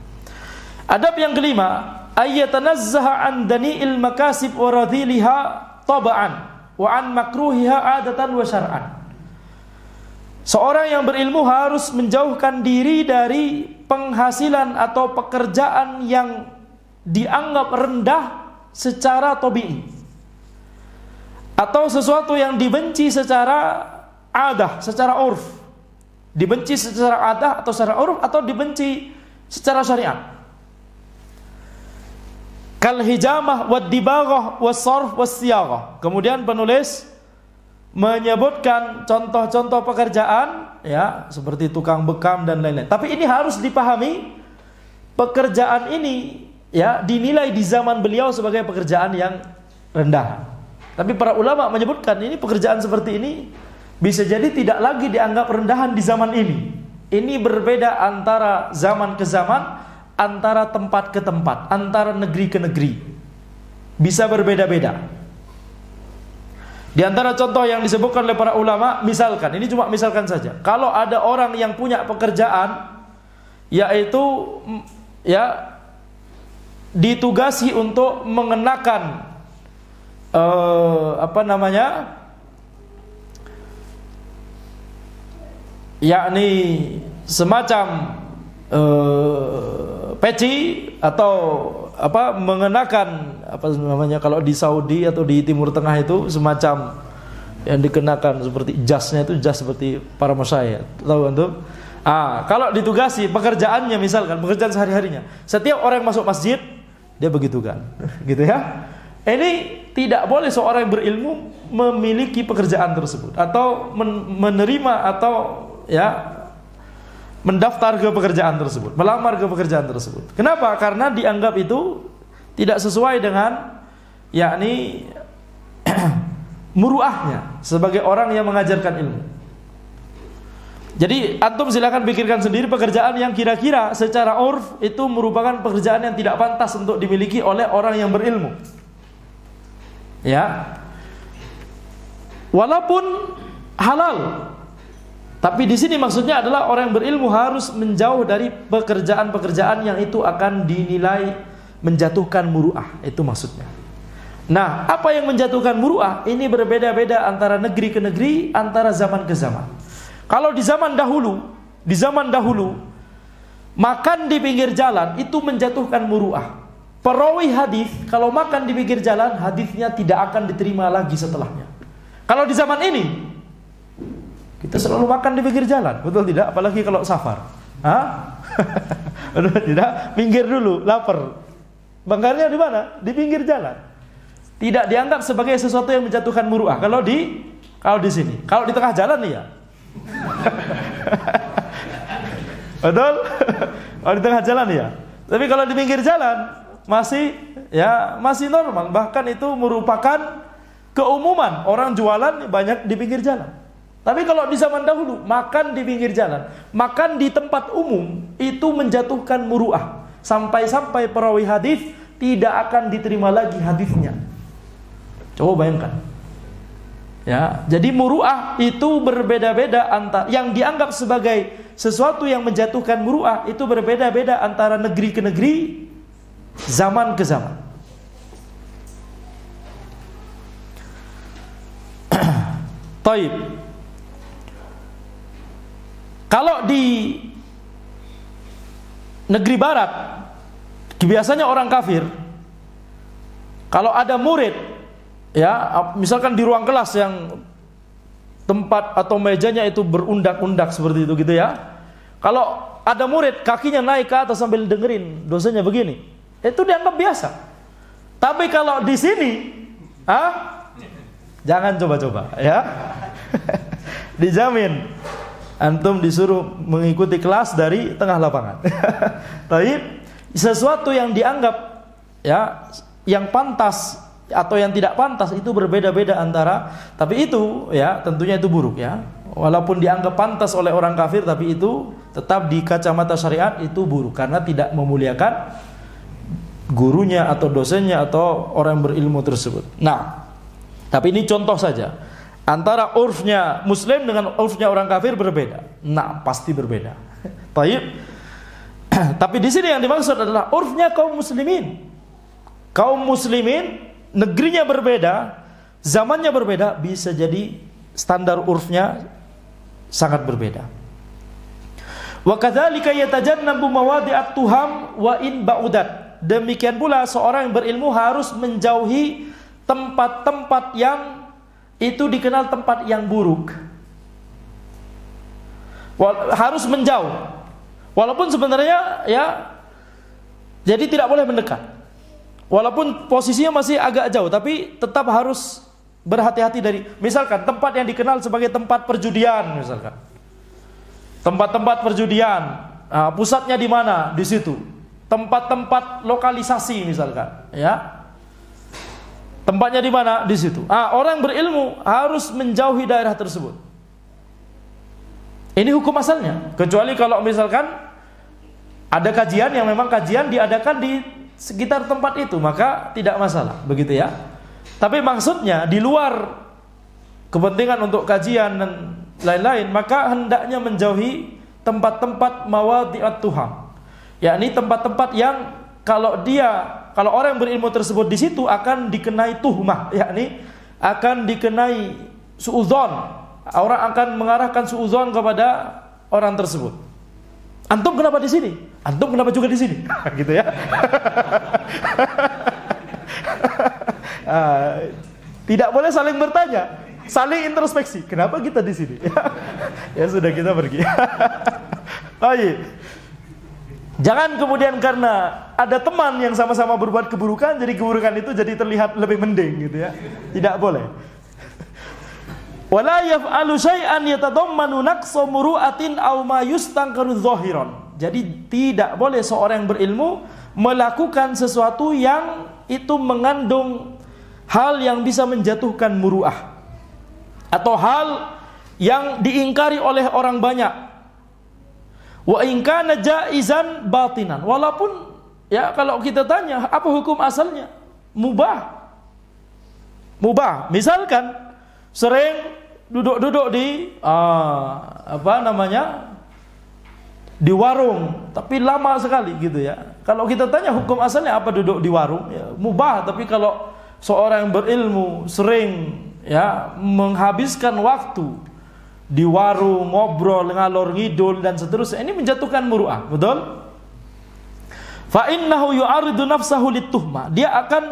Adab yang kelima, ayyatanazzaha an dani'il makasib wa radhiliha taba'an wa an makruhiha adatan wa syar'an. Seorang yang berilmu harus menjauhkan diri dari penghasilan atau pekerjaan yang dianggap rendah secara tabi'i, atau sesuatu yang dibenci secara adah, secara urf. Dibenci secara adah atau secara uruf, atau dibenci secara syariat. Kal hijamah wad dibaghah was sarf was siyaghah. Kemudian penulis menyebutkan contoh-contoh pekerjaan, ya, seperti tukang bekam dan lain-lain. Tapi ini harus dipahami, pekerjaan ini, ya, dinilai di zaman beliau sebagai pekerjaan yang rendah. Tapi para ulama menyebutkan ini pekerjaan seperti ini bisa jadi tidak lagi dianggap rendahan di zaman ini. Ini berbeda antara zaman ke zaman, antara tempat ke tempat, antara negeri ke negeri. Bisa berbeda-beda. Di antara contoh yang disebutkan oleh para ulama, misalkan, ini cuma misalkan saja. Kalau ada orang yang punya pekerjaan, yaitu, ya, ditugasi untuk mengenakan yakni semacam peci atau mengenakan kalau di Saudi atau di Timur Tengah itu semacam yang dikenakan seperti jasnya, itu jas seperti para masyayikh, tahu antum? Kalau ditugasi pekerjaannya, misalkan pekerjaan sehari-harinya, setiap orang yang masuk masjid dia begitu kan, gitu ya. Ini tidak boleh seorang yang berilmu memiliki pekerjaan tersebut atau menerima atau, ya, mendaftar ke pekerjaan tersebut, melamar ke pekerjaan tersebut. Kenapa? Karena dianggap itu tidak sesuai dengan, yakni muruahnya sebagai orang yang mengajarkan ilmu. Jadi antum silakan pikirkan sendiri pekerjaan yang kira-kira secara urf itu merupakan pekerjaan yang tidak pantas untuk dimiliki oleh orang yang berilmu. Ya, walaupun halal, tapi di sini maksudnya adalah orang yang berilmu harus menjauh dari pekerjaan-pekerjaan yang itu akan dinilai menjatuhkan muruah, itu maksudnya. Nah, apa yang menjatuhkan muruah ini berbeda-beda antara negeri ke negeri, antara zaman ke zaman. Kalau di zaman dahulu, makan di pinggir jalan itu menjatuhkan muruah. Perawi hadis kalau makan di pinggir jalan, hadisnya tidak akan diterima lagi setelahnya. Kalau di zaman ini, kita selalu makan di pinggir jalan, betul tidak? Apalagi kalau safar. Betul tidak? Pinggir dulu, lapar. Banggarnya di mana? Di pinggir jalan. Tidak dianggap sebagai sesuatu yang menjatuhkan muruah. Kalau di sini, kalau di tengah jalan ya. Betul? Kalau di tengah jalan ya. Tapi kalau di pinggir jalan masih normal, bahkan itu merupakan keumuman orang jualan banyak di pinggir jalan. Tapi kalau di zaman dahulu makan di pinggir jalan, makan di tempat umum itu menjatuhkan muruah, sampai-sampai perawi hadis tidak akan diterima lagi hadisnya. Coba bayangkan. Ya, jadi muruah itu berbeda-beda antara yang dianggap sebagai sesuatu yang menjatuhkan muruah itu berbeda-beda antara negeri ke negeri, zaman ke zaman. Taib. Kalau di negeri barat, biasanya orang kafir, kalau ada murid, ya, misalkan di ruang kelas yang tempat atau mejanya itu berundak-undak seperti itu gitu ya. Kalau ada murid kakinya naik ke atas sambil dengerin dosanya begini, itu dianggap biasa. Tapi kalau di sini, jangan coba-coba ya. Dijamin antum disuruh mengikuti kelas dari tengah lapangan. Tapi sesuatu yang dianggap, ya, yang pantas atau yang tidak pantas itu berbeda-beda antara, tapi itu, ya, tentunya itu buruk ya. Walaupun dianggap pantas oleh orang kafir, tapi itu tetap di kacamata syariat itu buruk karena tidak memuliakan gurunya atau dosennya atau orang yang berilmu tersebut. Nah, tapi ini contoh saja. Antara urfnya muslim dengan urfnya orang kafir berbeda. Nah, pasti berbeda. Baik. Tapi di sini yang dimaksud adalah urfnya kaum muslimin. Kaum muslimin negerinya berbeda, zamannya berbeda, bisa jadi standar urfnya sangat berbeda. Wa kadzalika yatajannabu mawadi'at tuham wa in ba'udat. Demikian pula seorang yang berilmu harus menjauhi tempat-tempat yang itu dikenal tempat yang buruk. harus menjauh. Walaupun sebenarnya ya jadi tidak boleh mendekat. Walaupun posisinya masih agak jauh, tapi tetap harus berhati-hati dari, misalkan tempat yang dikenal sebagai tempat perjudian, misalkan tempat-tempat perjudian, pusatnya di mana? Di situ. Tempat-tempat lokalisasi, misalkan, ya, tempatnya di mana? Di situ. Orang berilmu harus menjauhi daerah tersebut. Ini hukum asalnya. Kecuali kalau misalkan ada kajian yang memang kajian diadakan di sekitar tempat itu, maka tidak masalah, begitu ya. Tapi maksudnya di luar kepentingan untuk kajian dan lain-lain, maka hendaknya menjauhi tempat-tempat mawadhi'at tuham, yakni tempat-tempat yang kalau orang yang berilmu tersebut di situ akan dikenai tuhmah, yakni akan dikenai suudzon. Orang akan mengarahkan suudzon kepada orang tersebut. Antum kenapa di sini? Antum kenapa juga di sini? Gitu ya. Tidak boleh saling bertanya, saling introspeksi. Kenapa kita di sini? Ya sudah, kita pergi. Jangan kemudian karena ada teman yang sama-sama berbuat keburukan, jadi keburukan itu jadi terlihat lebih mending, gitu ya. Tidak boleh. Wala yaf'alu syai'an yatadammanu naqsa muru'atin aw ma yustankaru dhahiran. Jadi tidak boleh seorang yang berilmu melakukan sesuatu yang itu mengandung hal yang bisa menjatuhkan muru'ah, atau hal yang diingkari oleh orang banyak. Wa in kana jaizan batinan, walaupun ya kalau kita tanya apa hukum asalnya, mubah. Misalkan sering duduk-duduk di di warung, tapi lama sekali gitu ya. Kalau kita tanya hukum asalnya apa duduk di warung, ya mubah. Tapi kalau seorang yang berilmu sering ya menghabiskan waktu di warung, ngobrol, ngalor ngidul dan seterusnya, ini menjatuhkan muru'ah, betul? Fa innahu yu'aridu nafsahu lit-tuhmah. Dia akan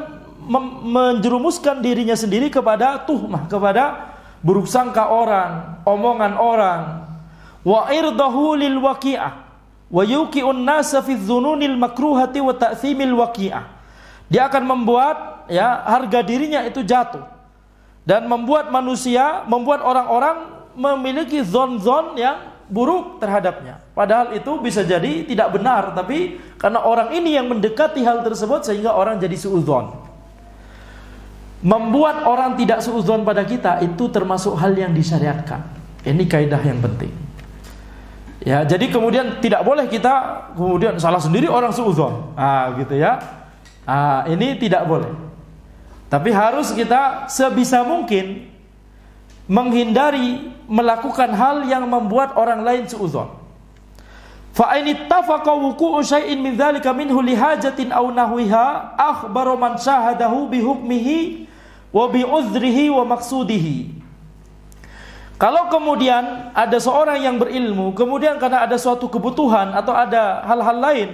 menjerumuskan dirinya sendiri kepada tuhmah, kepada buruk sangka orang, omongan orang. Wa irdahu lil waqi'ah wa yuqi'un nasa fi dzununil makruhati wa ta'thimil waqi'ah. Dia akan membuat ya harga dirinya itu jatuh dan membuat orang-orang memiliki zon-zon yang buruk terhadapnya. Padahal itu bisa jadi tidak benar, tapi karena orang ini yang mendekati hal tersebut sehingga orang jadi suudzon. Membuat orang tidak suudzon pada kita itu termasuk hal yang disyariatkan. Ini kaidah yang penting. Ya, jadi kemudian tidak boleh kita kemudian salah sendiri orang suudzon. Gitu ya. Ini tidak boleh. Tapi harus kita sebisa mungkin menghindari melakukan hal yang membuat orang lain suudzon. Fa in ittafaqa wuqu'u syai'in min dzalika minhu li hajatin aw nahwiha akhbara man syahadahu bi hukmihi wa bi uzrihi wa maqsudihi. Kalau kemudian ada seorang yang berilmu, kemudian karena ada suatu kebutuhan atau ada hal-hal lain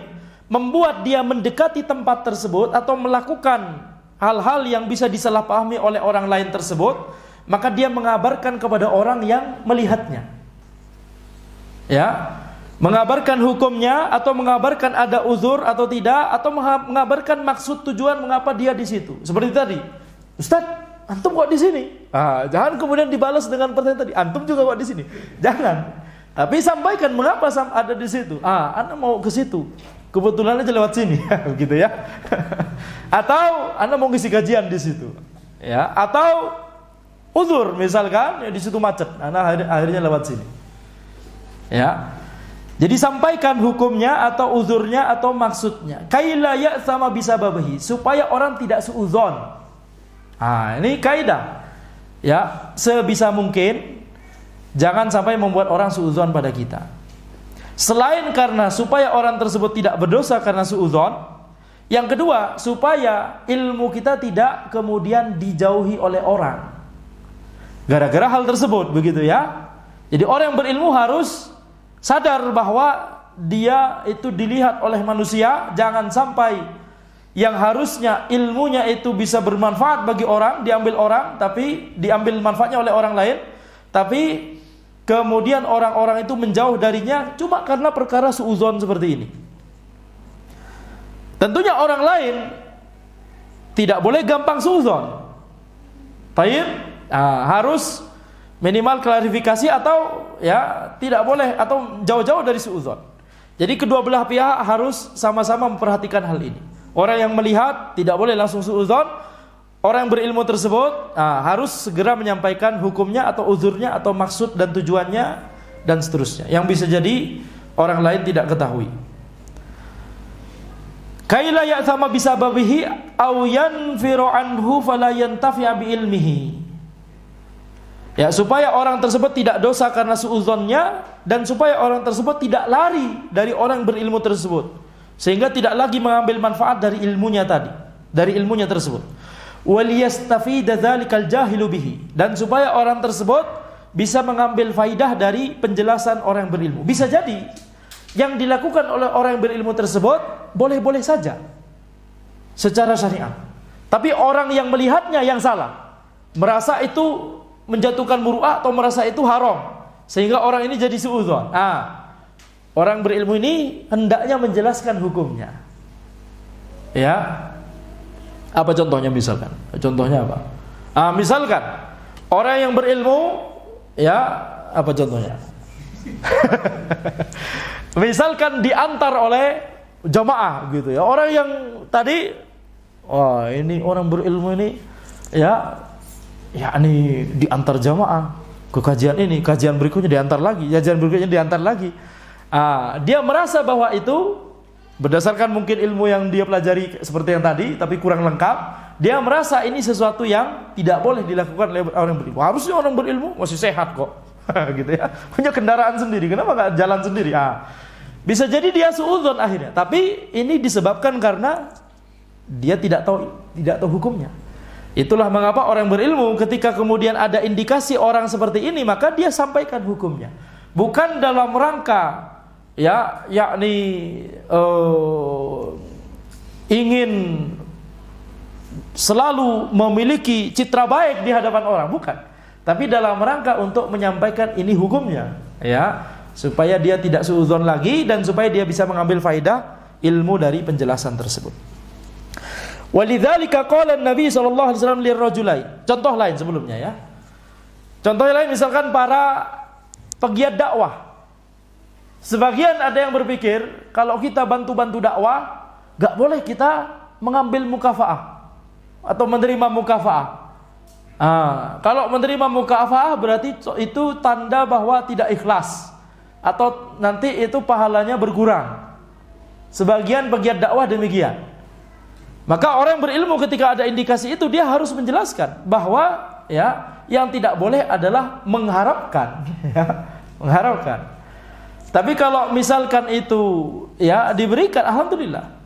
membuat dia mendekati tempat tersebut atau melakukan hal-hal yang bisa disalahpahami oleh orang lain tersebut, maka dia mengabarkan kepada orang yang melihatnya. Ya, mengabarkan hukumnya atau mengabarkan ada uzur atau tidak, atau mengabarkan maksud tujuan mengapa dia di situ. Seperti tadi, Ustaz, antum kok di sini? Jangan kemudian dibalas dengan pertanyaan tadi, antum juga kok di sini? Jangan. Tapi sampaikan mengapa ada di situ. Anda mau ke situ, kebetulan aja lewat sini, gitu ya. Atau Anda mau ngisi kajian di situ, ya. Atau uzur, misalkan ya di situ macet, Anda akhirnya lewat sini, ya. Jadi sampaikan hukumnya atau uzurnya atau maksudnya. Kaila ya'sama bisababihi, supaya orang tidak suudzon. Ini kaidah. Ya, sebisa mungkin jangan sampai membuat orang suudzon pada kita. Selain karena supaya orang tersebut tidak berdosa karena suudzon, yang kedua supaya ilmu kita tidak kemudian dijauhi oleh orang gara-gara hal tersebut, begitu ya. Jadi orang yang berilmu harus sadar bahwa dia itu dilihat oleh manusia. Jangan sampai yang harusnya ilmunya itu bisa bermanfaat bagi orang, diambil orang, tapi diambil manfaatnya oleh orang lain, tapi kemudian orang-orang itu menjauh darinya cuma karena perkara suudzon seperti ini. Tentunya orang lain tidak boleh gampang suudzon. Taib, harus minimal klarifikasi atau ya tidak boleh atau jauh-jauh dari suudzon. Jadi kedua belah pihak harus sama-sama memperhatikan hal ini. Orang yang melihat tidak boleh langsung suudzon. Orang yang berilmu tersebut harus segera menyampaikan hukumnya atau uzurnya atau maksud dan tujuannya dan seterusnya. Yang bisa jadi orang lain tidak ketahui. Kaila ya'thama bisababihi aw yanfiru anhu fala yantafi'a bi ilmihi. Ya, supaya orang tersebut tidak dosa karena suudzonnya dan supaya orang tersebut tidak lari dari orang berilmu tersebut sehingga tidak lagi mengambil manfaat dari ilmunya tadi, dari ilmunya tersebut. Wal yastafida dzalikal jahilu bihi, dan supaya orang tersebut bisa mengambil faidah dari penjelasan orang berilmu. Bisa jadi yang dilakukan oleh orang yang berilmu tersebut boleh-boleh saja secara syariat. Tapi orang yang melihatnya yang salah, merasa itu menjatuhkan muru'ah atau merasa itu haram, sehingga orang ini jadi suudzon. Orang berilmu ini hendaknya menjelaskan hukumnya. Ya. Apa contohnya misalkan? Contohnya apa? Misalkan orang yang berilmu, ya, apa contohnya? Misalkan diantar oleh jamaah gitu ya. Orang yang tadi, wah ini orang berilmu ini, ya ini diantar jamaah ke kajian ini, kajian berikutnya diantar lagi, kajian berikutnya diantar lagi. Dia merasa bahwa itu berdasarkan mungkin ilmu yang dia pelajari seperti yang tadi, tapi kurang lengkap. Dia merasa ini sesuatu yang tidak boleh dilakukan oleh orang berilmu. Harusnya orang berilmu masih sehat kok, gitu ya, punya kendaraan sendiri, kenapa nggak jalan sendiri? Bisa jadi dia suudzon akhirnya, tapi ini disebabkan karena dia tidak tahu hukumnya. Itulah mengapa orang berilmu ketika kemudian ada indikasi orang seperti ini, maka dia sampaikan hukumnya, bukan dalam rangka yakni ingin selalu memiliki citra baik di hadapan orang, bukan, tapi dalam rangka untuk menyampaikan ini hukumnya, ya, supaya dia tidak suudzon lagi dan supaya dia bisa mengambil faidah ilmu dari penjelasan tersebut. Walidzalika qala an-nabi sallallahu alaihi wasallam lirrajulain. Contoh lain sebelumnya ya. Contoh lain misalkan para pegiat dakwah. Sebagian ada yang berpikir kalau kita bantu-bantu dakwah, gak boleh kita mengambil mukafaah atau menerima mukafaah. Kalau menerima mukafaah berarti itu tanda bahwa tidak ikhlas atau nanti itu pahalanya berkurang. Sebagian pegiat dakwah demikian. Maka orang berilmu ketika ada indikasi itu dia harus menjelaskan bahwa ya yang tidak boleh adalah mengharapkan, ya, mengharapkan. Tapi kalau misalkan itu ya diberikan, alhamdulillah.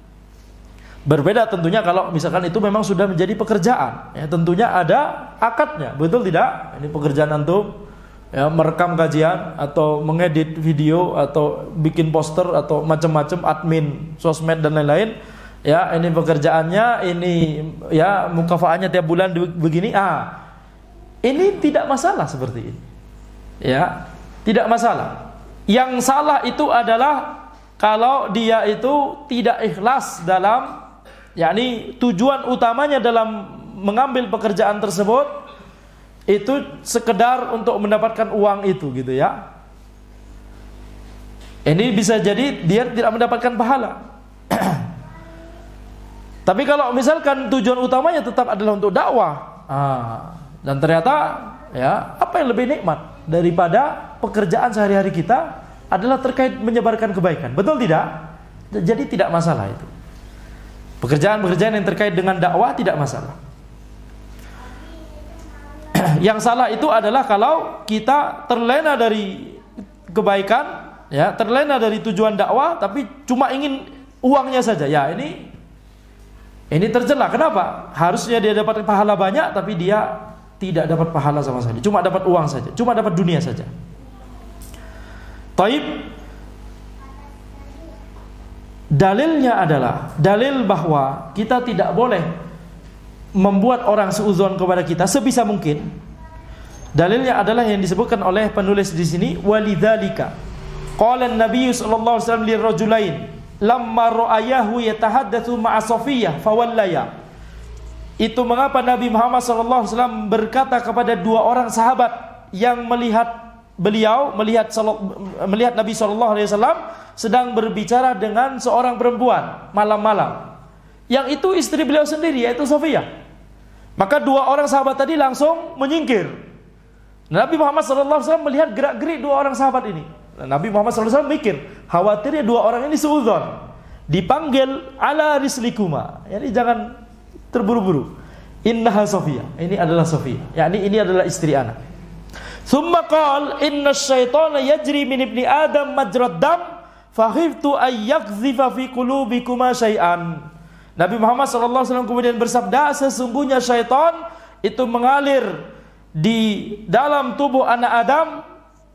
Berbeda tentunya kalau misalkan itu memang sudah menjadi pekerjaan, ya tentunya ada akadnya, betul tidak? Ini pekerjaan antum, ya, merekam kajian atau mengedit video atau bikin poster atau macam-macam, admin sosmed dan lain-lain. Ya, ini pekerjaannya, ini ya mukafaahnya tiap bulan begini. Ini tidak masalah seperti ini. Ya, tidak masalah. Yang salah itu adalah kalau dia itu tidak ikhlas dalam, yakni tujuan utamanya dalam mengambil pekerjaan tersebut itu sekedar untuk mendapatkan uang itu, gitu ya. Ini bisa jadi dia tidak mendapatkan pahala. Tapi kalau misalkan tujuan utamanya tetap adalah untuk dakwah, dan ternyata ya apa yang lebih nikmat daripada pekerjaan sehari-hari kita adalah terkait menyebarkan kebaikan, betul tidak? Jadi tidak masalah itu. Pekerjaan-pekerjaan yang terkait dengan dakwah tidak masalah. Yang salah itu adalah kalau kita terlena dari kebaikan, ya, terlena dari tujuan dakwah, tapi cuma ingin uangnya saja. Ya, ini tercela. Kenapa? Harusnya dia dapat pahala banyak, tapi dia tidak dapat pahala sama sekali. Cuma dapat uang saja, cuma dapat dunia saja. Taib. Dalilnya adalah dalil bahwa kita tidak boleh membuat orang suudzon kepada kita sebisa mungkin Dalilnya adalah yang disebutkan oleh penulis di sini, walidzalika qala an-nabiy sallallahu alaihi wasallam lirrajulain lamma ra'ayahu yatahaddatsu ma'a Safiyah fawallaya. Itu mengapa Nabi Muhammad sallallahu alaihi wasallam berkata kepada dua orang sahabat yang melihat Nabi sallallahu alaihi wasallam sedang berbicara dengan seorang perempuan malam-malam. Yang itu istri beliau sendiri, yaitu Safiyah. Maka dua orang sahabat tadi langsung menyingkir. Nabi Muhammad SAW melihat gerak-gerik dua orang sahabat ini. Nabi Muhammad SAW mikir, khawatirnya dua orang ini suudzon. Dipanggil ala rislikuma. Yani jangan terburu-buru. Innaha Safiyah. Ini adalah Safiyah. Yani ini adalah istri anak. Thumma qala inna syaitana yajri min ibni Adam majrad dam fakhiftu ay yakzifa fi qulubikuma syai'an. Nabi Muhammad SAW kemudian bersabda, sesungguhnya syaitan itu mengalir di dalam tubuh anak Adam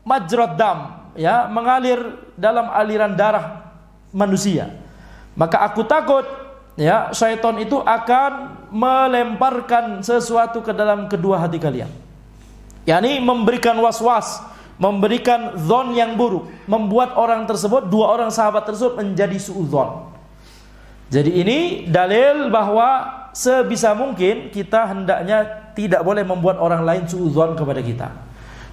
majrad dam, ya, mengalir dalam aliran darah manusia. Maka aku takut, ya, syaitan itu akan melemparkan sesuatu ke dalam kedua hati kalian. yakni memberikan was-was, memberikan zon yang buruk, membuat orang tersebut, dua orang sahabat tersebut menjadi suudzon. Jadi ini dalil bahwa sebisa mungkin kita hendaknya tidak boleh membuat orang lain suudzon kepada kita.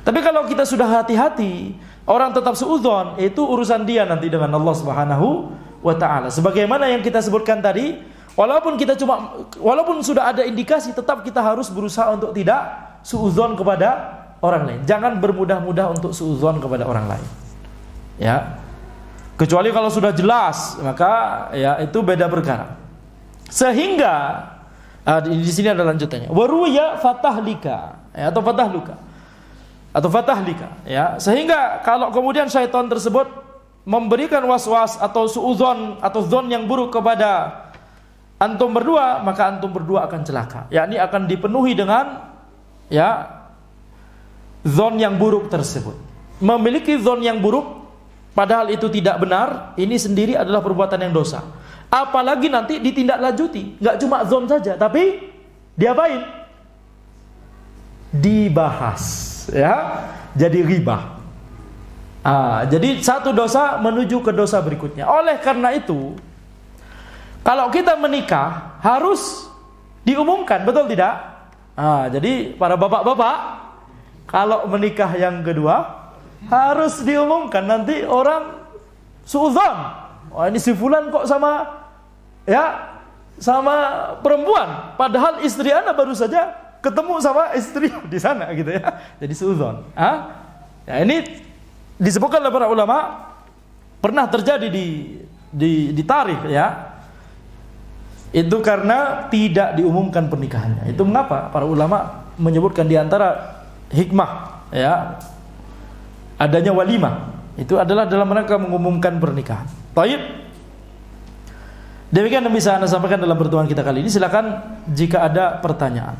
Tapi kalau kita sudah hati-hati, orang tetap suudzon, itu urusan dia nanti dengan Allah Subhanahu wa taala. Sebagaimana yang kita sebutkan tadi, walaupun sudah ada indikasi, tetap kita harus berusaha untuk tidak suudzon kepada orang lain. Jangan bermudah-mudah untuk suudzon kepada orang lain. Ya. Kecuali kalau sudah jelas, maka ya itu beda perkara. Sehingga di sini ada lanjutannya. Waruya fatahlika, ya, atau fatahlika, ya. Sehingga kalau kemudian syaitan tersebut memberikan was-was atau suudzon atau zon yang buruk kepada antum berdua, maka antum berdua akan celaka. Yakni akan dipenuhi dengan ya zon yang buruk tersebut. Memiliki zon yang buruk padahal itu tidak benar, ini sendiri adalah perbuatan yang dosa. Apalagi nanti ditindaklanjuti, nggak cuma zon saja, tapi diapain? Dibahas, ya, jadi ribah. Jadi satu dosa menuju ke dosa berikutnya. Oleh karena itu, kalau kita menikah harus diumumkan, betul tidak? Jadi para bapak-bapak, kalau menikah yang kedua harus diumumkan, nanti orang suudzon. Wah, ini si fulan kok sama perempuan, padahal istri anak baru saja ketemu sama istri di sana gitu ya. Jadi suudzon. Ya, ini disebutkan oleh para ulama pernah terjadi di tarikh ya. Itu karena tidak diumumkan pernikahannya. Itu mengapa para ulama menyebutkan di antara hikmah ya adanya walimah, itu adalah dalam rangka mengumumkan pernikahan. Baik. Demikian yang bisa Anda sampaikan dalam pertemuan kita kali ini. Silakan jika ada pertanyaan.